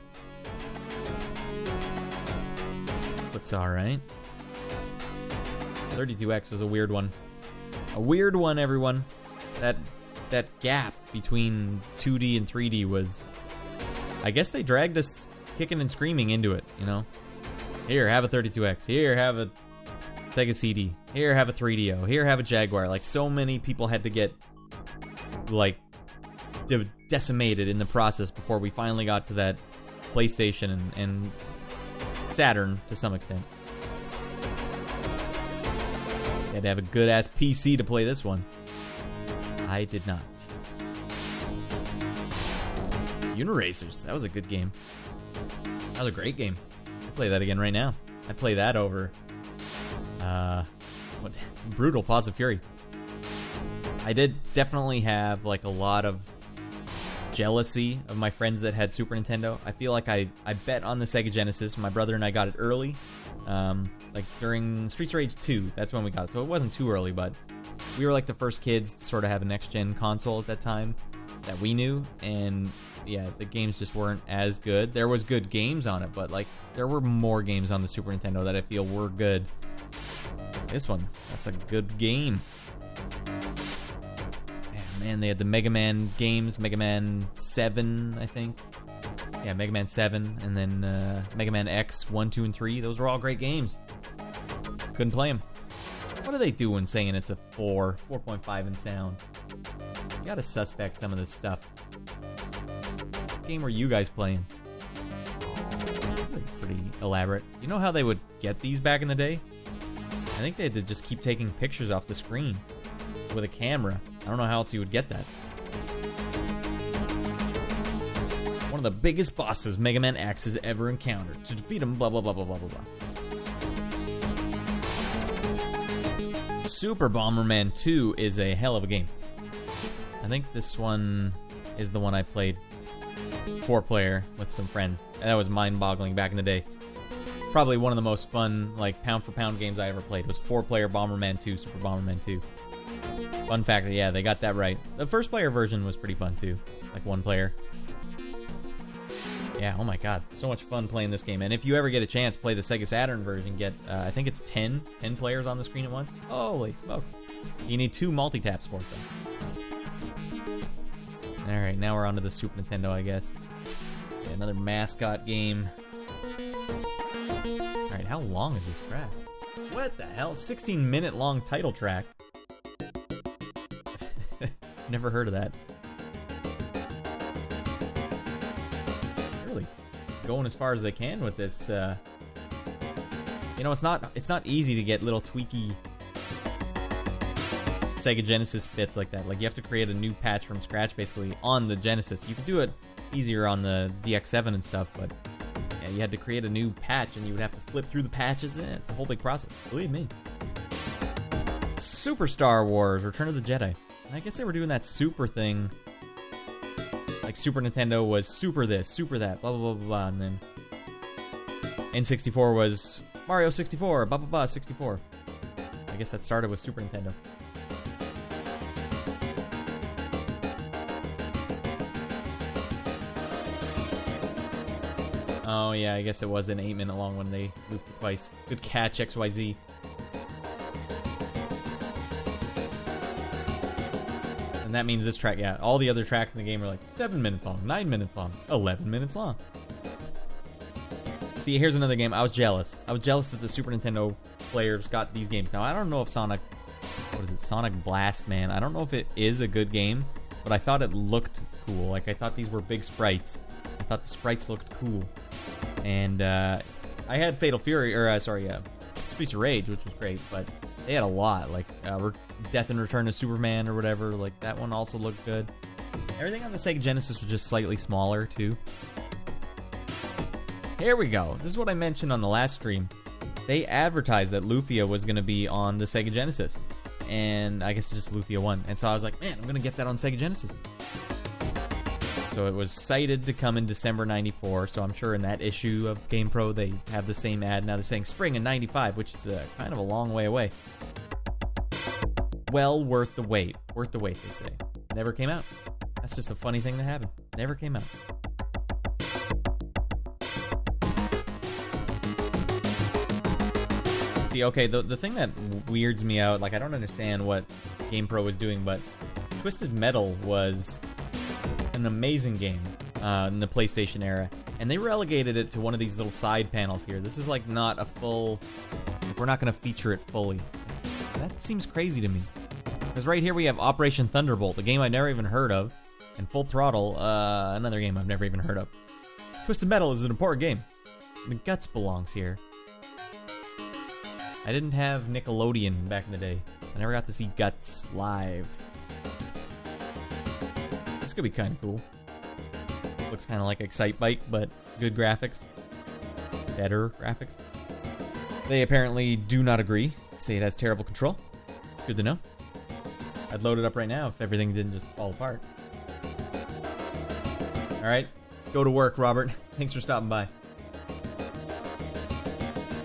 This looks alright. 32X was a weird one. A weird one, everyone. That gap between 2D and 3D was... I guess they dragged us kicking and screaming into it, you know? Here, have a 32X. Here, have a Sega CD. Here, have a 3DO. Here, have a Jaguar. Like, so many people had to get, like, decimated in the process before we finally got to that PlayStation and Saturn to some extent. You had to have a good-ass PC to play this one. I did not. Uniracers. That was a good game. That was a great game. I'd play that again right now. I'd play that over... what? Brutal Paws of Fury. I did definitely have, like, a lot of jealousy of my friends that had Super Nintendo. I feel like I bet on the Sega Genesis. My brother and I got it early. Like, during Streets of Rage 2. That's when we got it. So it wasn't too early, but we were, like, the first kids to sort of have a next-gen console at that time that we knew. And, yeah, the games just weren't as good. There was good games on it, but, like, there were more games on the Super Nintendo that I feel were good. This one, that's a good game. Man, they had the Mega Man games, Mega Man 7, I think. Yeah, Mega Man 7, and then Mega Man X 1, 2, and 3. Those were all great games. Couldn't play them. What are they doing saying it's a 4.5 in sound? You gotta suspect some of this stuff. What game were you guys playing? Pretty elaborate. You know how they would get these back in the day? I think they had to just keep taking pictures off the screen with a camera. I don't know how else you would get that. One of the biggest bosses Mega Man X has ever encountered. To defeat him, blah, blah, blah, blah, blah, blah, blah. Super Bomberman 2 is a hell of a game. I think this one is the one I played 4-player with some friends. That was mind-boggling back in the day. Probably one of the most fun, like, pound-for-pound games I ever played was 4-player Bomberman 2, Super Bomberman 2. Fun fact, yeah, they got that right. The first-player version was pretty fun, too. Like, 1 player. Yeah, oh my god. So much fun playing this game. And if you ever get a chance, play the Sega Saturn version. Get, I think it's 10 players on the screen at once. Holy smoke. You need 2 multi-taps for it, though. Alright, now we're on to the Super Nintendo, I guess. Yeah, another mascot game. Alright, how long is this track? What the hell? 16-minute long title track. Never heard of that. Really? going as far as they can with this. You know, it's not easy to get little tweaky Sega Genesis bits like that. Like, you have to create a new patch from scratch, basically, on the Genesis. You could do it easier on the DX7 and stuff, but yeah, you had to create a new patch, and you would have to flip through the patches. It's a whole big process. Believe me. Super Star Wars: Return of the Jedi. I guess they were doing that super thing. Like, Super Nintendo was super this, super that, blah, blah, blah, blah, blah, and then N64 was Mario 64, blah, blah, blah, 64. I guess that started with Super Nintendo. Oh, yeah, I guess it was an 8-minute long one. They looped it twice. Good catch, XYZ. And that means this track, yeah, all the other tracks in the game are like 7 minutes long, 9 minutes long, 11 minutes long. See, here's another game. I was jealous. I was jealous that the Super Nintendo players got these games. Now, I don't know if Sonic Blast, man. I don't know if it is a good game, but I thought it looked cool. Like, I thought these were big sprites. I thought the sprites looked cool. And I had Fatal Fury, or Streets of Rage, which was great, but they had a lot. Like Death and Return of Superman or whatever. Like, that one also looked good. Everything on the Sega Genesis was just slightly smaller too. Here we go. This is what I mentioned on the last stream. They advertised that Lufia was going to be on the Sega Genesis, and I guess it's just Lufia 1. And so I was like, man, I'm going to get that on Sega Genesis. So it was cited to come in December 94, so I'm sure in that issue of GamePro they have the same ad. Now they're saying spring in 95, which is kind of a long way away. Well worth the wait. Worth the wait, they say. Never came out. That's just a funny thing that happened. Never came out. See, okay, the thing that weirds me out, like, I don't understand what GamePro was doing, but Twisted Metal was an amazing game in the PlayStation era, and they relegated it to one of these little side panels here. This is like not a full, like, we're not going to feature it fully. That seems crazy to me, because right here we have Operation Thunderbolt, a game I never even heard of, and Full Throttle, another game I've never even heard of. Twisted Metal is an important game. The Guts belongs here. I didn't have Nickelodeon back in the day. I never got to see Guts live. This could be kind of cool. Looks kind of like Excitebike, but good graphics. Better graphics. They apparently do not agree. Say it has terrible control. Good to know. I'd load it up right now if everything didn't just fall apart. Alright, go to work, Robert. Thanks for stopping by.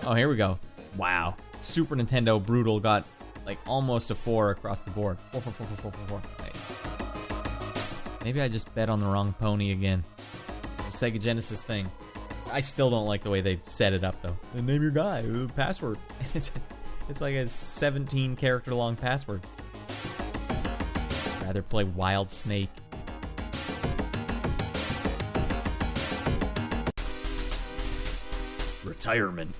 Oh, here we go. Wow. Super Nintendo Brutal got like almost a 4 across the board. 4. Right. Maybe I just bet on the wrong pony again. The Sega Genesis thing. I still don't like the way they set it up, though. Name your guy. Password. It's like a 17 character long password. I'd rather play Wild Snake. Retirement.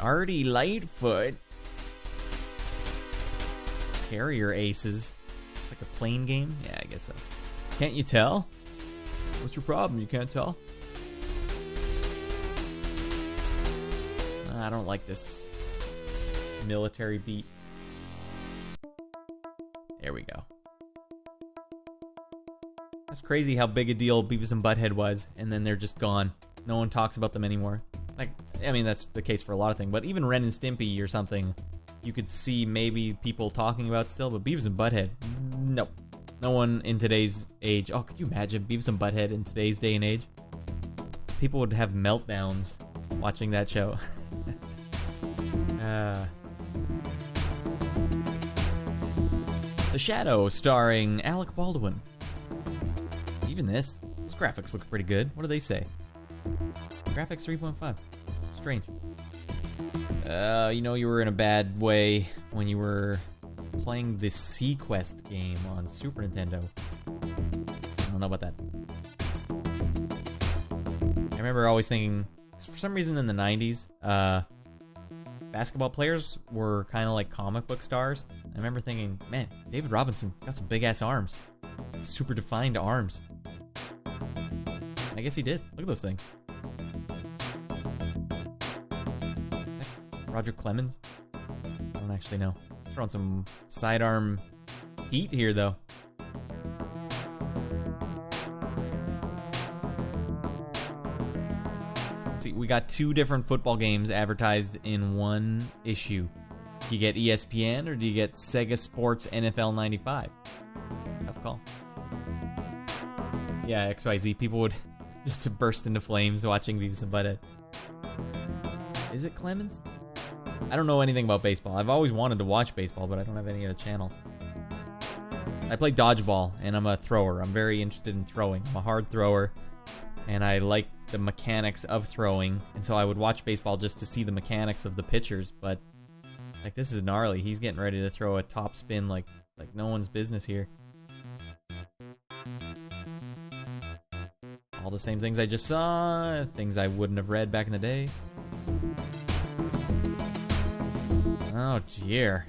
Artie Lightfoot. Carrier Aces. It's like a plane game? Yeah, I guess so. Can't you tell? What's your problem? You can't tell? I don't like this military beat. There we go. That's crazy how big a deal Beavis and Butthead was, and then they're just gone. No one talks about them anymore. Like, I mean, that's the case for a lot of things, but even Ren and Stimpy or something, you could see maybe people talking about still, but Beavis and Butthead, nope. No one in today's age. Oh, could you imagine Beavis and Butthead in today's day and age? People would have meltdowns watching that show. The Shadow, starring Alec Baldwin. Even these graphics look pretty good. What do they say? Graphics 3.5. Strange. You know you were in a bad way when you were playing the Sequest game on Super Nintendo. I don't know about that. I remember always thinking, for some reason in the 90s, basketball players were kind of like comic book stars. I remember thinking, man, David Robinson got some big ass arms, super defined arms. I guess he did. Look at those things. Roger Clemens? I don't actually know. Throwing some sidearm heat here, though. See, we got 2 different football games advertised in one issue. Do you get ESPN or do you get Sega Sports NFL 95? Tough call. Yeah, XYZ. People would just burst into flames watching Beavis and Butthead. Is it Clemens? I don't know anything about baseball. I've always wanted to watch baseball, but I don't have any of the channels. I play dodgeball, and I'm a thrower. I'm very interested in throwing. I'm a hard thrower, and I like the mechanics of throwing, and so I would watch baseball just to see the mechanics of the pitchers, but like, this is gnarly. He's getting ready to throw a top spin like no one's business here. All the same things I just saw, things I wouldn't have read back in the day. Oh dear.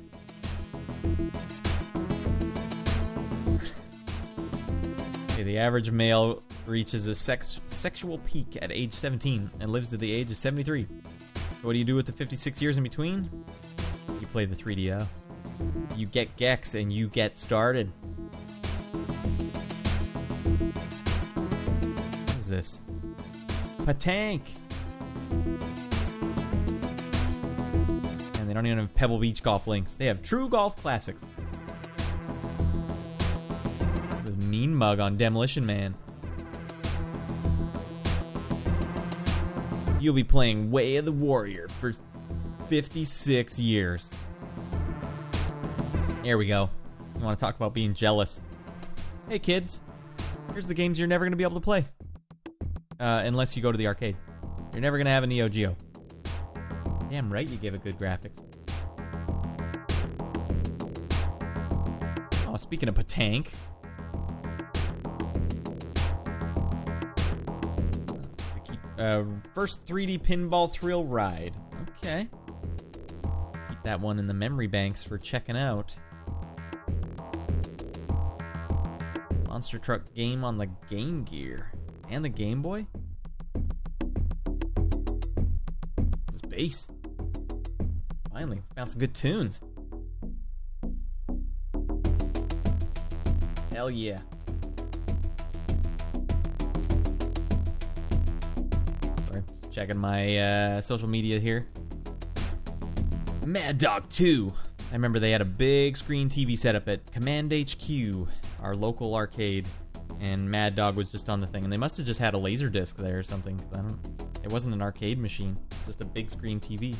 Okay, the average male reaches a sexual peak at age 17 and lives to the age of 73. So what do you do with the 56 years in between? You play the 3DO. You get Gex and you get started. What is this? Patank! And they don't even have Pebble Beach golf links. They have True Golf Classics. With Mean Mug on Demolition Man. You'll be playing Way of the Warrior for 56 years. There we go. You want to talk about being jealous. Hey kids, here's the games you're never going to be able to play. Unless you go to the arcade. You're never going to have a Neo Geo. Damn right you give it good graphics. Oh, speaking of Patank. First 3D pinball thrill ride. Okay. Keep that one in the memory banks for checking out. Monster Truck game on the Game Gear. And the Game Boy? This bass. Finally, found some good tunes. Hell yeah. Sorry, just checking my social media here. Mad Dog 2. I remember they had a big screen TV setup at Command HQ, our local arcade, and Mad Dog was just on the thing. And they must have just had a laser disc there or something, because it wasn't an arcade machine, just a big screen TV.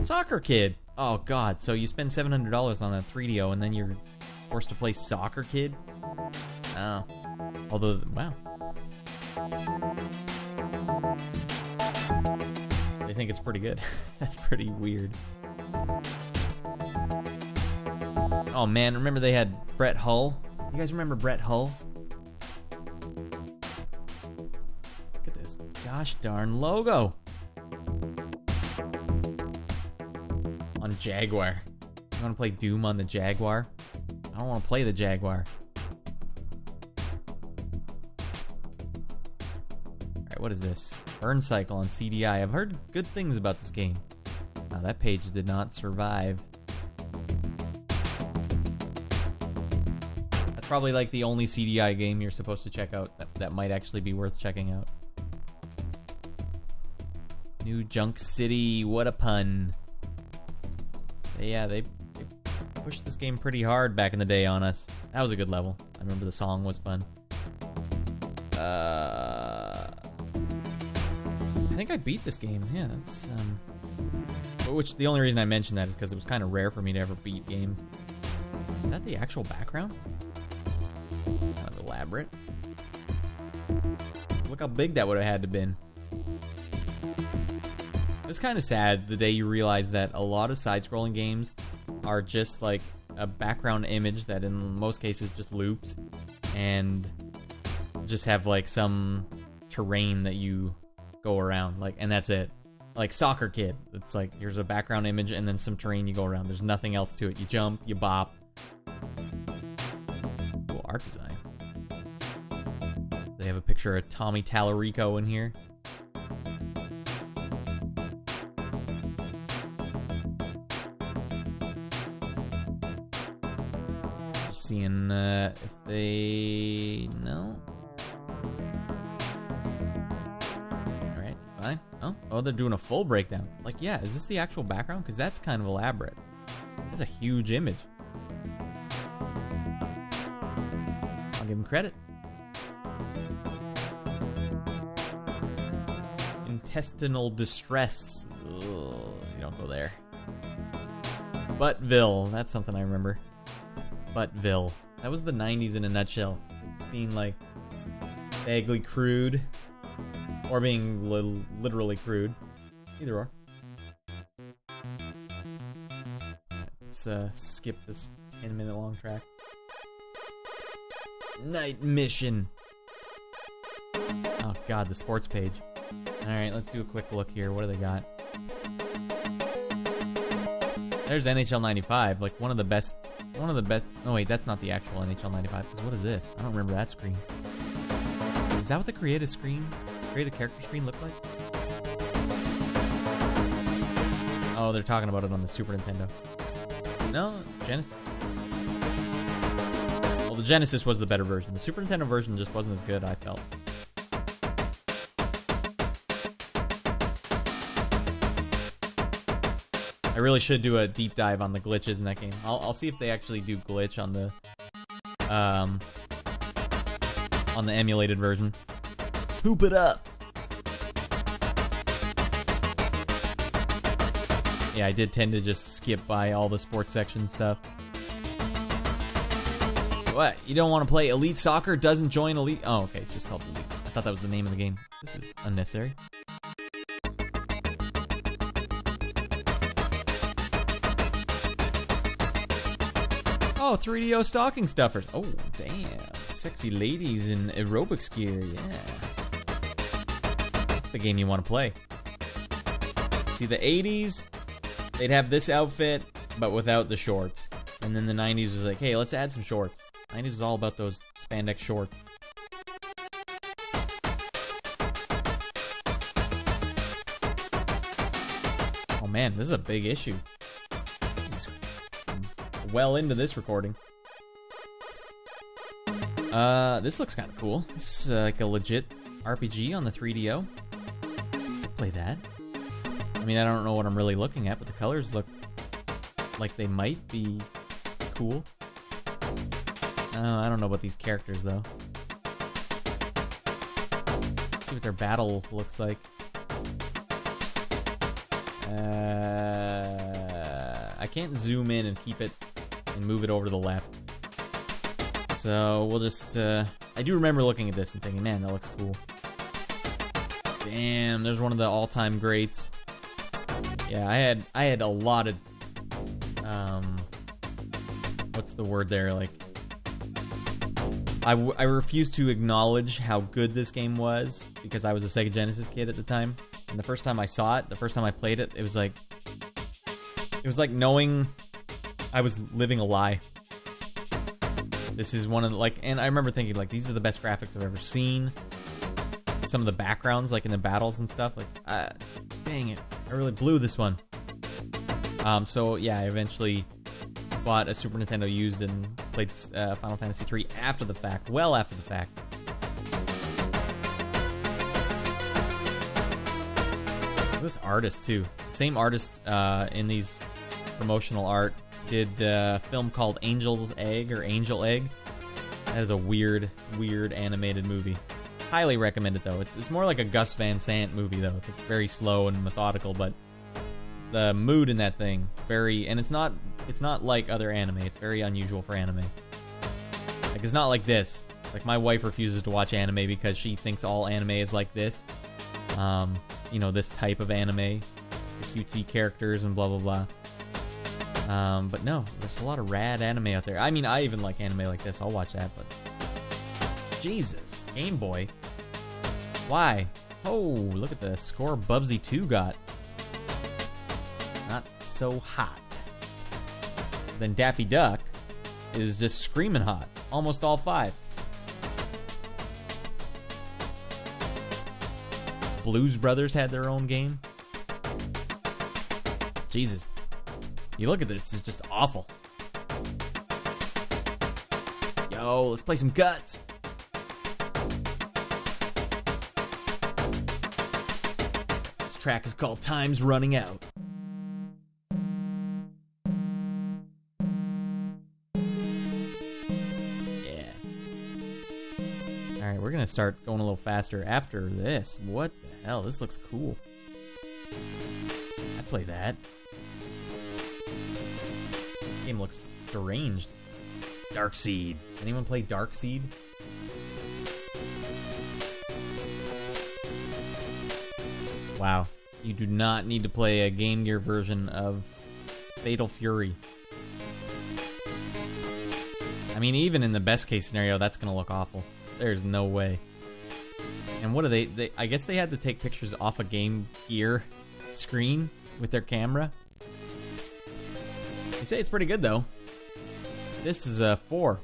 Soccer Kid. Oh god, so you spend $700 on a 3DO and then you're forced to play Soccer Kid? Oh. Although, wow. They think it's pretty good. That's pretty weird. Oh man, remember they had Brett Hull? You guys remember Brett Hull? Look at this gosh darn logo. On Jaguar. You want to play Doom on the Jaguar? I don't want to play the Jaguar. Alright, what is this? Burn Cycle on CDI. I've heard good things about this game. Now that page did not survive. That's probably like the only CDI game you're supposed to check out that might actually be worth checking out. New Junk City, what a pun. Yeah, they pushed this game pretty hard back in the day on us. That was a good level. I remember the song was fun. I think I beat this game. Yeah, that's which the only reason I mentioned that is because it was kind of rare for me to ever beat games. Is that the actual background? Kind of elaborate. Look how big that would have had to been. It's kind of sad the day you realize that a lot of side-scrolling games are just like a background image that in most cases just loops and just have like some terrain that you go around, like, and that's it. like Soccer Kid. It's like, here's a background image and then some terrain you go around. There's nothing else to it. You jump, you bop. Cool art design. They have a picture of Tommy Tallarico in here. Just seeing if they... No? Alright, fine. Oh, they're doing a full breakdown. Like, yeah, is this the actual background? Because that's kind of elaborate. That's a huge image. I'll give him credit. Intestinal distress. Ugh, you don't go there. Buttville. That's something I remember. Buttville. That was the 90s in a nutshell. Just being like vaguely crude. Or being literally crude. Either or. Let's skip this 10-minute long track. Night mission. Oh god, the sports page. Alright, let's do a quick look here. What do they got? There's NHL 95, like one of the best. No wait, that's not the actual NHL 95, because what is this? I don't remember that screen. Is that what the creative character screen looked like? Oh, they're talking about it on the Super Nintendo. No, Genesis. Well, the Genesis was the better version. The Super Nintendo version just wasn't as good, I felt. I really should do a deep dive on the glitches in that game. I'll see if they actually do glitch on the emulated version. Poop it up. Yeah, I did tend to just skip by all the sports section stuff. What? You don't want to play Elite Soccer? Doesn't join Elite? Oh, okay. It's just called Elite. I thought that was the name of the game. This is unnecessary. Oh, 3DO stocking stuffers. Oh, damn. Sexy ladies in aerobics gear. Yeah. That's the game you want to play. See, the 80s, they'd have this outfit, but without the shorts. And then the 90s was like, hey, let's add some shorts. 90s was all about those spandex shorts. Oh man, this is a big issue. Well into this recording. This looks kind of cool. This is like a legit RPG on the 3DO. Play that. I mean, I don't know what I'm really looking at, but the colors look like they might be cool. I don't know about these characters, though. Let's see what their battle looks like. I can't zoom in and keep it and move it over to the left. So we'll just, I do remember looking at this and thinking, man, that looks cool. Damn, there's one of the all-time greats. Yeah, I had a lot of, what's the word there, like, I refuse to acknowledge how good this game was because I was a Sega Genesis kid at the time. And the first time I saw it, the first time I played it, it was like knowing I was living a lie. This is one of the, like, and I remember thinking, like, these are the best graphics I've ever seen. Some of the backgrounds, like in the battles and stuff, like, dang it, I really blew this one. So yeah, I eventually bought a Super Nintendo used and played Final Fantasy III after the fact, well after the fact. This artist too, same artist in these promotional art, did a film called Angel's Egg or Angel Egg. That is a weird animated movie. Highly recommend it though. It's more like a Gus Van Sant movie though. It's very slow and methodical, but the mood in that thing is very, and it's not like other anime. It's very unusual for anime. Like, it's not like this. Like, my wife refuses to watch anime because she thinks all anime is like this. You know, this type of anime, the cutesy characters and blah blah blah. But no, there's a lot of rad anime out there. I mean, I even like anime like this. I'll watch that, but Jesus, Game Boy. Why? Oh, look at the score Bubsy 2 got. so hot. Then Daffy Duck is just screaming hot. Almost all fives. Blues Brothers had their own game. Jesus. You look at this, it's just awful. Yo, let's play some Guts. This track is called Time's Running Out. Yeah. Alright, we're gonna start going a little faster after this. What the hell? This looks cool. I'd play that. Game looks deranged. Darkseed. Anyone play Darkseed? Wow. You do not need to play a Game Gear version of Fatal Fury. I mean, even in the best case scenario, that's gonna look awful. There's no way. And what are they I guess they had to take pictures off a Game Gear screen with their camera. They say it's pretty good though. This is a 4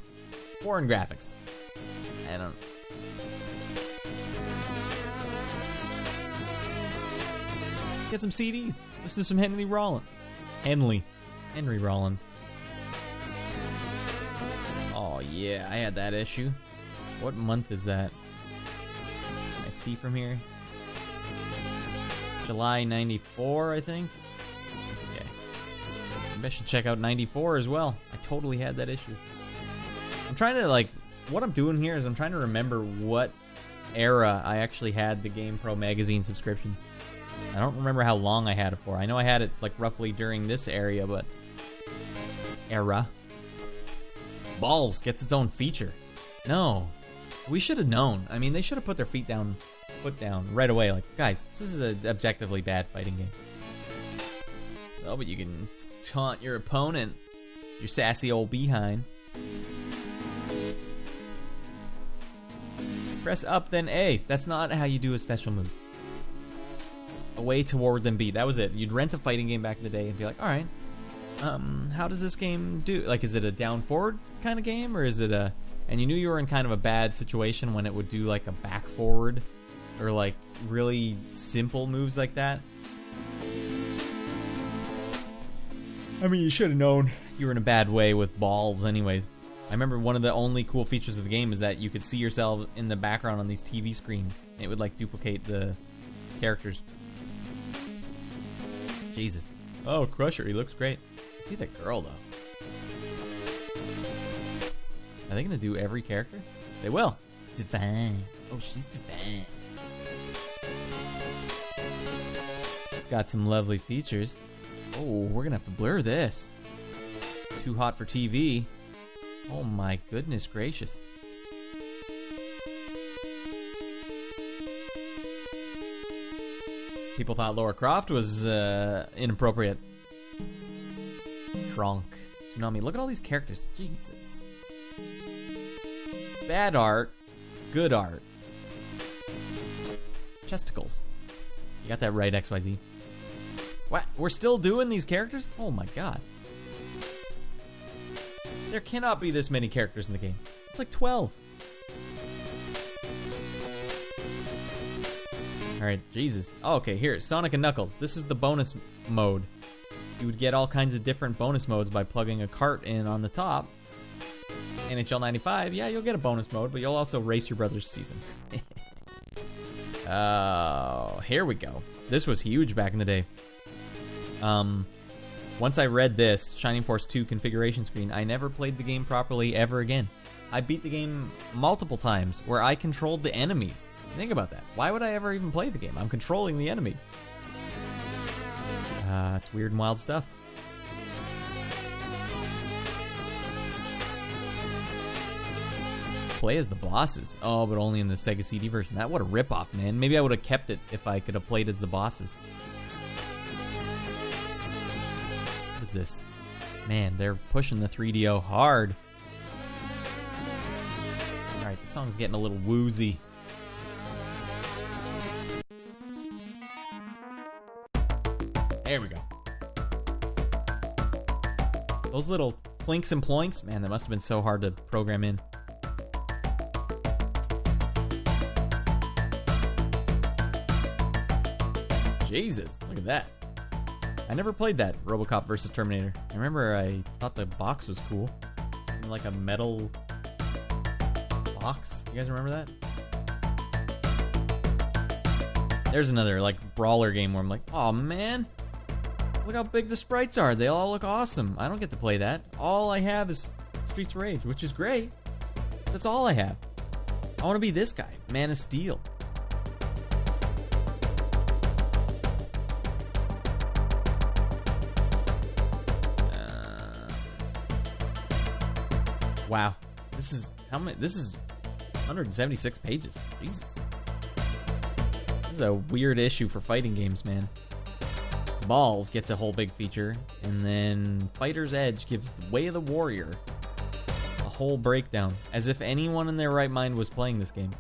in graphics. I don't. Get some CDs. Listen to some Henry Rollins. Henry Rollins. Oh yeah, I had that issue. What month is that? Can I see from here? July 94, I think. Okay. Maybe I should check out 94 as well. I totally had that issue. I'm trying to, like, what I'm doing here is I'm trying to remember what era I actually had the Game Pro magazine subscription. I don't remember how long I had it for. I know I had it, like, roughly during this area, but... Era. Balls gets its own feature. No. We should have known. I mean, they should have put their foot down right away. Like, guys, this is an objectively bad fighting game. Oh, but you can taunt your opponent. Your sassy old behind. Press up, then A. That's not how you do a special move. Away toward, then B. That was it. You'd rent a fighting game back in the day and be like, alright, how does this game do? Like, is it a down forward kind of game, or is it a... And you knew you were in kind of a bad situation when it would do like a back forward, or like really simple moves like that. I mean, you should have known you were in a bad way with balls anyways. I remember one of the only cool features of the game is that you could see yourself in the background on these TV screens. It would like duplicate the characters. Jesus. Oh, Crusher, he looks great. See that girl though. Are they gonna do every character? They will. Divine. Oh, she's divine. It's got some lovely features. Oh, we're gonna have to blur this. Too hot for TV. Oh my goodness gracious. People thought Lara Croft was inappropriate. Kronk. Tsunami. Look at all these characters. Jesus. Bad art. Good art. Chesticles. You got that right, XYZ. What? We're still doing these characters? Oh my god. There cannot be this many characters in the game. It's like 12. Alright, Jesus. Oh, okay, here, Sonic and Knuckles. This is the bonus mode. You would get all kinds of different bonus modes by plugging a cart in on the top. NHL 95, yeah, you'll get a bonus mode, but you'll also race your brother's season. Oh, here we go. This was huge back in the day. Once I read this Shining Force 2 configuration screen, I never played the game properly ever again. I beat the game multiple times where I controlled the enemies. Think about that. Why would I ever even play the game? I'm controlling the enemies. It's weird and wild stuff. Play as the bosses. Oh, but only in the Sega CD version. That what a ripoff, man. Maybe I would have kept it if I could have played as the bosses. What is this? Man, they're pushing the 3DO hard. Alright, this song's getting a little woozy. There we go. Those little plinks and ploinks, man, that must have been so hard to program in. Jesus, look at that. I never played that, RoboCop vs. Terminator. I remember I thought the box was cool. Like a metal box. You guys remember that? There's another, like, brawler game where I'm like, oh man, look how big the sprites are. They all look awesome. I don't get to play that. All I have is Streets of Rage, which is great. That's all I have. I want to be this guy, Man of Steel. Wow, this is how many? This is 176 pages. Jesus, this is a weird issue for fighting games, man. Balls gets a whole big feature, and then Fighter's Edge gives Way of the Warrior a whole breakdown, as if anyone in their right mind was playing this game.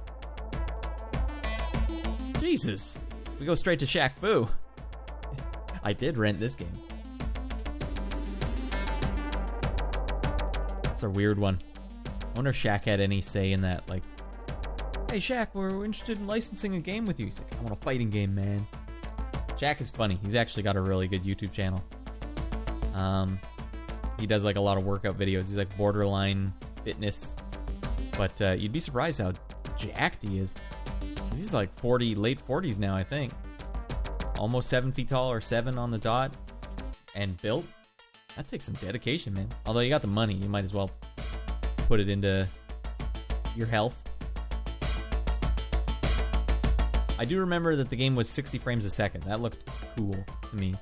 Jesus, we go straight to Shaq Fu. I did rent this game. That's a weird one. I wonder if Shaq had any say in that. Like, hey Shaq, we're interested in licensing a game with you. He's like, I want a fighting game, man. Shaq is funny. He's actually got a really good YouTube channel. He does like a lot of workout videos. He's like borderline fitness. But you'd be surprised how jacked he is. He's like 40, late 40s now, I think. Almost 7 feet tall, or 7 on the dot. And built. That takes some dedication, man. Although you got the money, you might as well put it into your health. I do remember that the game was 60 frames a second. That looked cool to me.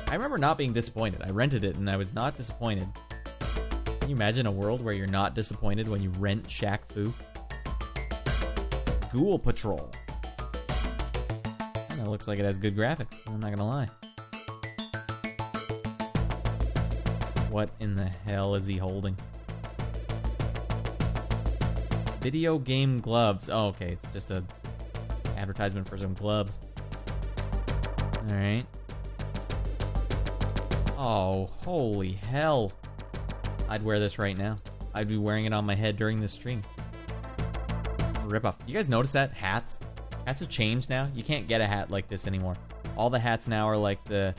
I remember not being disappointed. I rented it and I was not disappointed. Can you imagine a world where you're not disappointed when you rent Shaq Fu? Ghoul Patrol. That looks like it has good graphics. I'm not gonna lie. What in the hell is he holding? Video game gloves. Oh, okay. It's just a advertisement for some gloves. Alright. Oh, holy hell. I'd wear this right now. I'd be wearing it on my head during this stream. Rip off. You guys notice that? Hats? Hats have changed now. You can't get a hat like this anymore. All the hats now are like the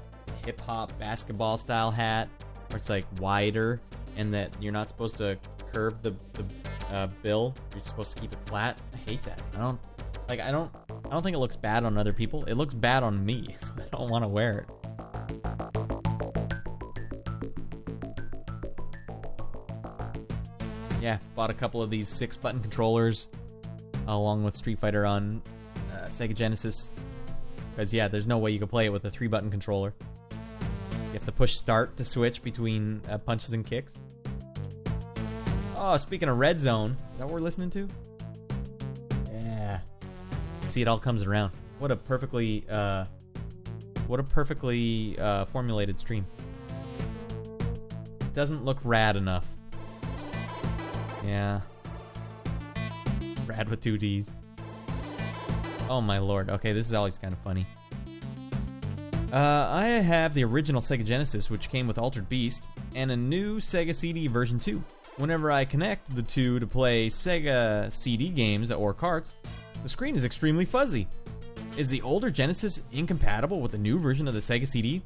hip-hop basketball style hat, where it's like wider, and that you're not supposed to curve the bill. You're supposed to keep it flat. I hate that. I don't think it looks bad on other people. It looks bad on me. I don't want to wear it. Yeah, bought a couple of these 6-button controllers along with Street Fighter on Sega Genesis. Because yeah, there's no way you can play it with a 3-button controller. You have to push start to switch between punches and kicks. Oh, speaking of Red Zone, is that what we're listening to? Yeah. See, it all comes around. What a perfectly formulated stream. It doesn't look rad enough. Yeah. Rad with 2 Ds. Oh my lord. Okay, this is always kind of funny. I have the original Sega Genesis, which came with Altered Beast, and a new Sega CD version 2. Whenever I connect the two to play Sega CD games or carts, the screen is extremely fuzzy. Is the older Genesis incompatible with the new version of the Sega CD?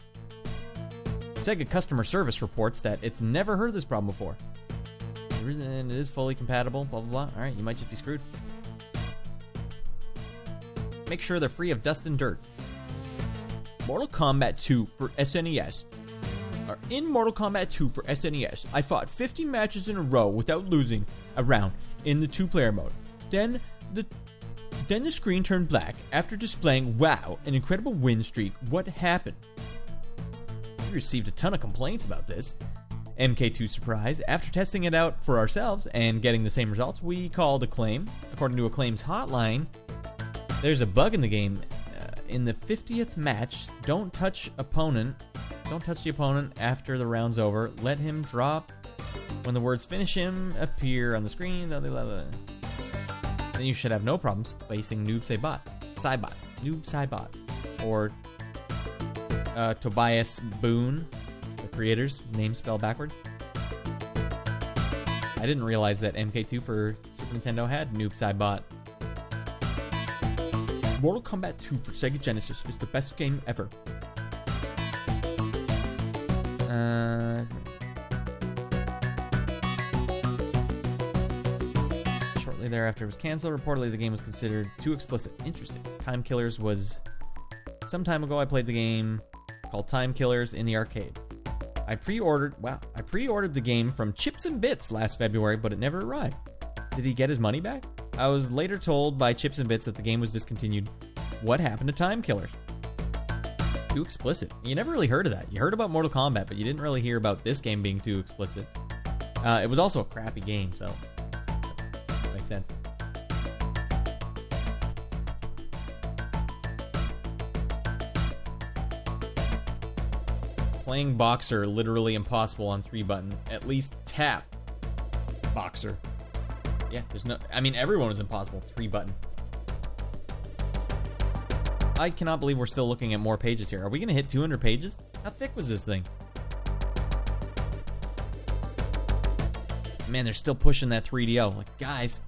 Sega customer service reports that it's never heard of this problem before. And it is fully compatible, blah blah blah. Alright, you might just be screwed. Make sure they're free of dust and dirt. Mortal Kombat 2 for SNES. In Mortal Kombat 2 for SNES, I fought 50 matches in a row without losing a round in the 2-player mode. Then the screen turned black after displaying, wow, an incredible win streak. What happened? We received a ton of complaints about this. MK2 surprise. After testing it out for ourselves and getting the same results, we called Acclaim. According to Acclaim's hotline, there's a bug in the game. In the 50th match, don't touch the opponent after the round's over. Let him drop. When the words finish him appear on the screen, then you should have no problems facing Noob Saibot, or Tobias Boone, the creators, name spelled backwards. I didn't realize that MK2 for Super Nintendo had Noobs I Bought. Mortal Kombat 2 for Sega Genesis is the best game ever. Shortly thereafter it was canceled. Reportedly the game was considered too explicit. Interesting. Time Killers was... Some time ago I played the game called Time Killers in the arcade. I pre-ordered the game from Chips and Bits last February, but it never arrived. Did he get his money back? I was later told by Chips and Bits that the game was discontinued. What happened to Time Killers? Too explicit. You never really heard of that. You heard about Mortal Kombat, but you didn't really hear about this game being too explicit. It was also a crappy game, so makes sense. Playing Boxer, literally impossible on 3-button. At least tap Boxer. Yeah, there's no... I mean, everyone was impossible. 3-button. I cannot believe we're still looking at more pages here. Are we going to hit 200 pages? How thick was this thing? Man, they're still pushing that 3DO. Like, guys,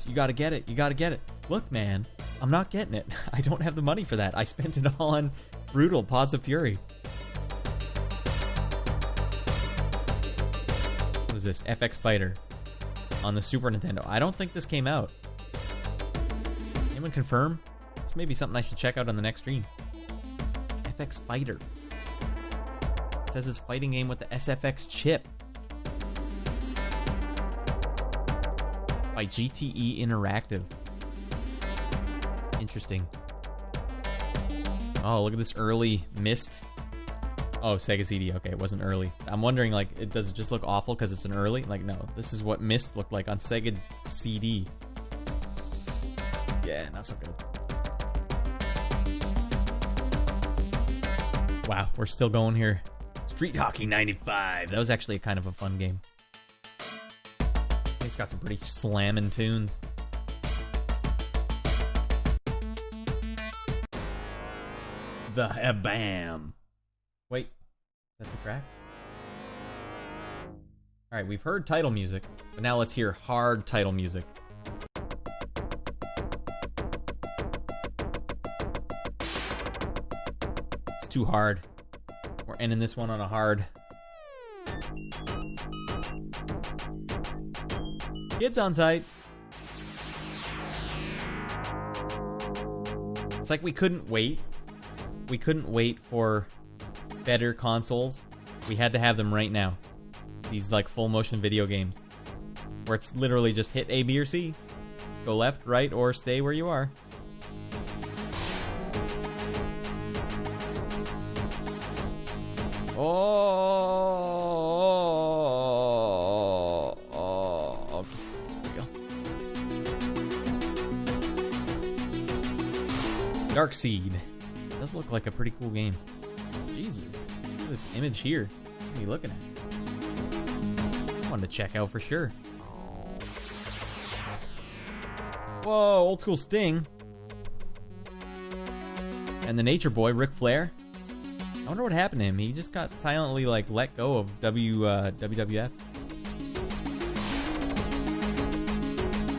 you gotta get it. You gotta get it. Look, man, I'm not getting it. I don't have the money for that. I spent it all on Brutal, Paws of Fury. What is this? FX Fighter on the Super Nintendo. I don't think this came out. Anyone confirm? It's maybe something I should check out on the next stream. FX Fighter. It says it's a fighting game with the SFX chip. By GTE Interactive. Interesting. Oh, look at this early Myst. Oh, Sega CD. Okay, it wasn't early. I'm wondering, like, does it just look awful because it's an early? Like, no. This is what Myst looked like on Sega CD. Yeah, not so good. Wow, we're still going here. Street Hockey 95. That was actually kind of a fun game. It's got some pretty slamming tunes. The Bam. Wait, that's the track? Alright, we've heard title music, but now let's hear hard title music. It's too hard. We're ending this one on a hard. Kids on site. It's like we couldn't wait. We couldn't wait for better consoles. We had to have them right now. These like full motion video games. Where it's literally just hit A, B, or C. Go left, right, or stay where you are. Dark Seed. Does look like a pretty cool game. Jesus. Look at this image here. What are you looking at? I wanted to check out for sure. Whoa, old school Sting. And the Nature Boy, Ric Flair. I wonder what happened to him. He just got silently like let go of WWF.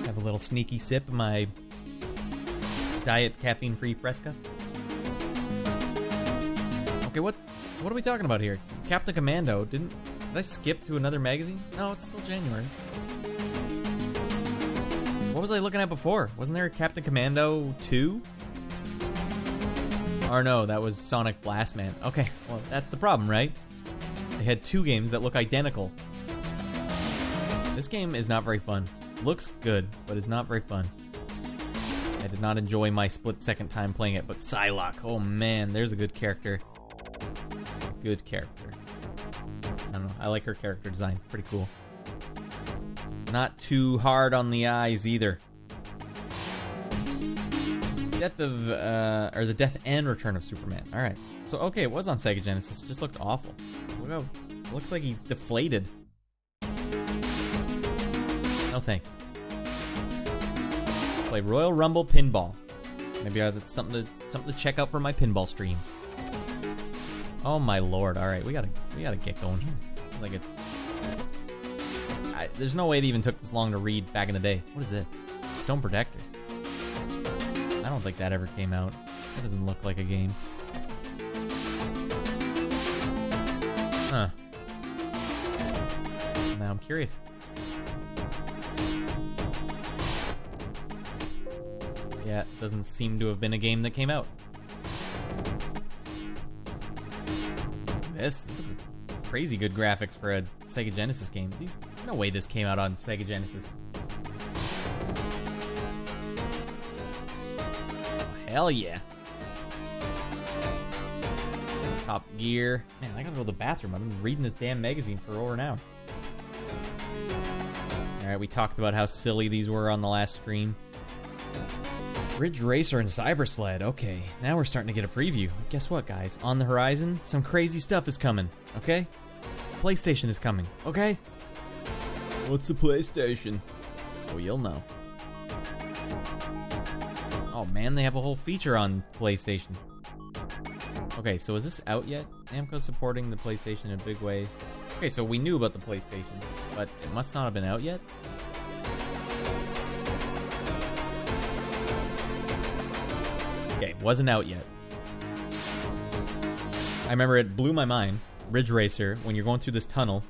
Have a little sneaky sip of my diet caffeine-free Fresca. Okay, what are we talking about here? Captain Commando. Did I skip to another magazine? No, it's still January. What was I looking at before? Wasn't there a Captain Commando 2? Or no, that was Sonic Blastman. Okay, well, that's the problem, right? They had two games that look identical. This game is not very fun. Looks good, but it's not very fun. I did not enjoy my split-second time playing it, but Psylocke, oh man, there's a good character. Good character. I don't know, I like her character design. Pretty cool. Not too hard on the eyes either. The Death and Return of Superman. Alright. So, okay, it was on Sega Genesis. It just looked awful. Look how... It looks like he deflated. No thanks. Play Royal Rumble Pinball. Maybe that's something to check out for my pinball stream. Oh my lord! All right, we gotta get going here. Like there's no way it even took this long to read back in the day. What is this? Stone Protector. I don't think that ever came out. That doesn't look like a game. Huh. Now I'm curious. Yeah, it doesn't seem to have been a game that came out. This looks crazy good graphics for a Sega Genesis game. No way this came out on Sega Genesis. Oh, hell yeah. Top Gear. Man, I gotta go to the bathroom. I've been reading this damn magazine for over an hour. Alright, we talked about how silly these were on the last stream. Ridge Racer and Cyber Sled. Okay, now we're starting to get a preview. But guess what, guys? On the horizon, some crazy stuff is coming, okay? PlayStation is coming, okay? What's the PlayStation? Oh, you'll know. Oh man, they have a whole feature on PlayStation. Okay, so is this out yet? Namco's supporting the PlayStation in a big way. Okay, so we knew about the PlayStation, but it must not have been out yet? Okay, wasn't out yet. I remember it blew my mind. Ridge Racer, when you're going through this tunnel,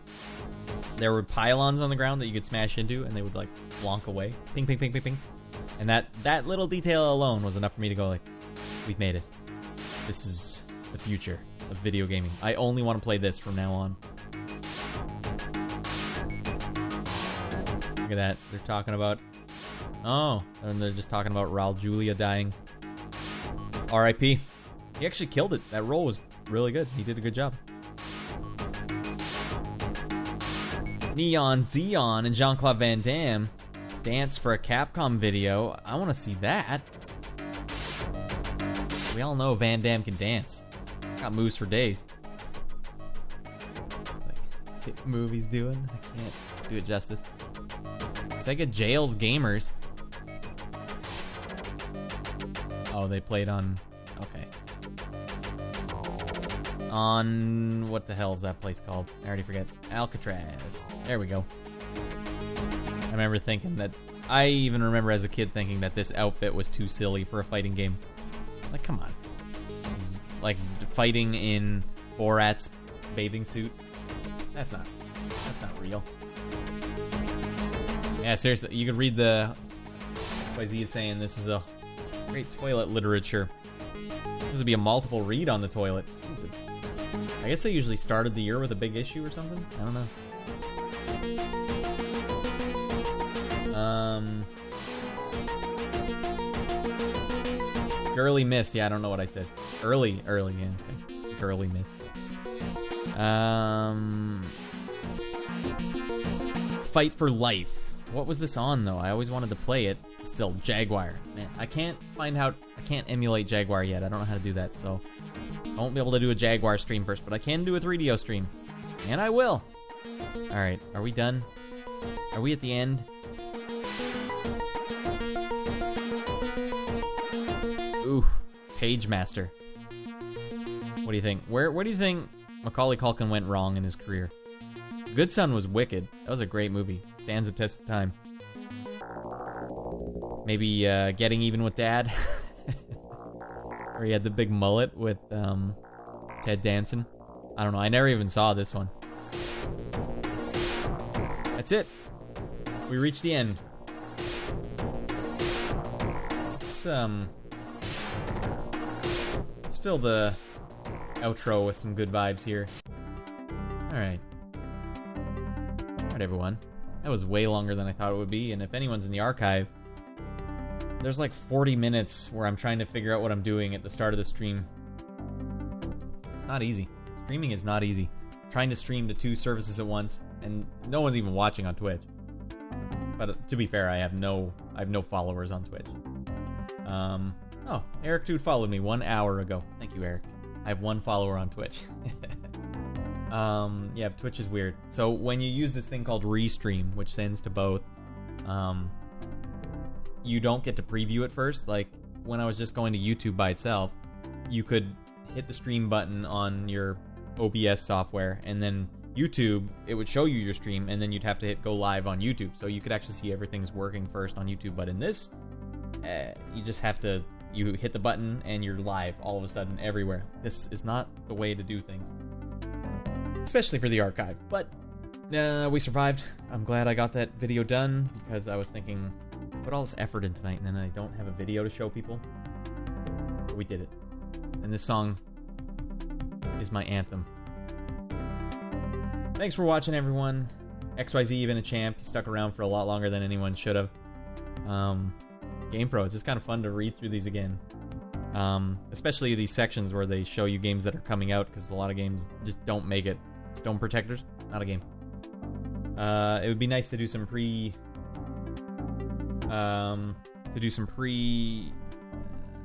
there were pylons on the ground that you could smash into, and they would, like, flonk away. Ping, ping, ping, ping, ping. And that little detail alone was enough for me to go, like, we've made it. This is the future of video gaming. I only want to play this from now on. Look at that. They're talking about... Oh, and they're just talking about Raul Julia dying. R.I.P. He actually killed it. That role was really good. He did a good job. Neon Dion and Jean-Claude Van Damme dance for a Capcom video. I want to see that. We all know Van Damme can dance. Got moves for days. Like, hit movies doing? I can't do it justice. Sega jails gamers. Oh, they played on... Okay. On... What the hell is that place called? I already forget. Alcatraz. There we go. I remember thinking that... I even remember as a kid thinking that this outfit was too silly for a fighting game. Like, come on. It's like, fighting in Borat's bathing suit. That's not real. Yeah, seriously, you could read the... XYZ is saying this is a... great toilet literature. This would be a multiple read on the toilet. Jesus. I guess they usually started the year with a big issue or something. I don't know. Girly Mist. Yeah, I don't know what I said. Early, yeah. Okay. Girly Mist. Fight for Life. What was this on, though? I always wanted to play it. Still, Jaguar. Man, I can't emulate Jaguar yet. I don't know how to do that, so I won't be able to do a Jaguar stream first, but I can do a 3DO stream. And I will. Alright, are we done? Are we at the end? Ooh, Page Master. What do you think? Where do you think Macaulay Culkin went wrong in his career? Good Son was wicked. That was a great movie. Stands the test of time. Maybe Getting Even with Dad. Where he had the big mullet with Ted Danson. I don't know. I never even saw this one. That's it. We reached the end. Let's fill the outro with some good vibes here. Alright. Alright, everyone. That was way longer than I thought it would be, and if anyone's in the archive, there's like 40 minutes where I'm trying to figure out what I'm doing at the start of the stream. It's not easy. Streaming is not easy. Trying to stream to 2 services at once, and no one's even watching on Twitch. But to be fair, I have no followers on Twitch. Oh, Eric Dude followed me 1 hour ago. Thank you, Eric. I have 1 follower on Twitch. Yeah, Twitch is weird. So when you use this thing called Restream, which sends to both, you don't get to preview it first. Like, when I was just going to YouTube by itself, you could hit the stream button on your OBS software, and then YouTube, it would show you your stream, and then you'd have to hit go live on YouTube. So you could actually see everything's working first on YouTube. But in this, you just have to, you hit the button and you're live all of a sudden everywhere. This is not the way to do things, especially for the archive. But we survived. I'm glad I got that video done, because I was thinking, put all this effort in tonight and then I don't have a video to show people. But we did it. And this song is my anthem. Thanks for watching, everyone. XYZ, even a champ. He stuck around for a lot longer than anyone should have. GamePro, it's just kind of fun to read through these again. Especially these sections where they show you games that are coming out, because a lot of games just don't make it. Stone Protectors, not a game. It would be nice to do some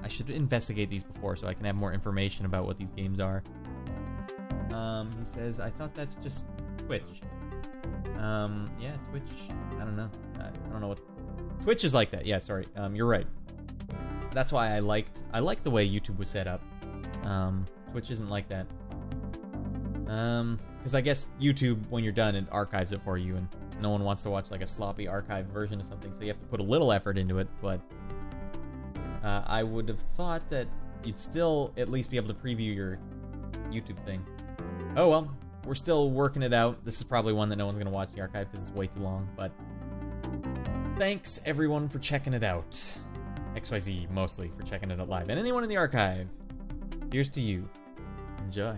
I should investigate these before so I can have more information about what these games are. He says, I thought that's just Twitch. Yeah, Twitch, I don't know. I don't know what... Twitch is like that. Yeah, sorry. You're right. That's why I liked the way YouTube was set up. Twitch isn't like that. Because I guess YouTube, when you're done, it archives it for you, and no one wants to watch like a sloppy archived version of something, so you have to put a little effort into it. But I would have thought that you'd still at least be able to preview your YouTube thing. Oh well, we're still working it out. This is probably one that no one's going to watch the archive because it's way too long, but thanks everyone for checking it out. XYZ mostly for checking it out live, and anyone in the archive, here's to you. Enjoy.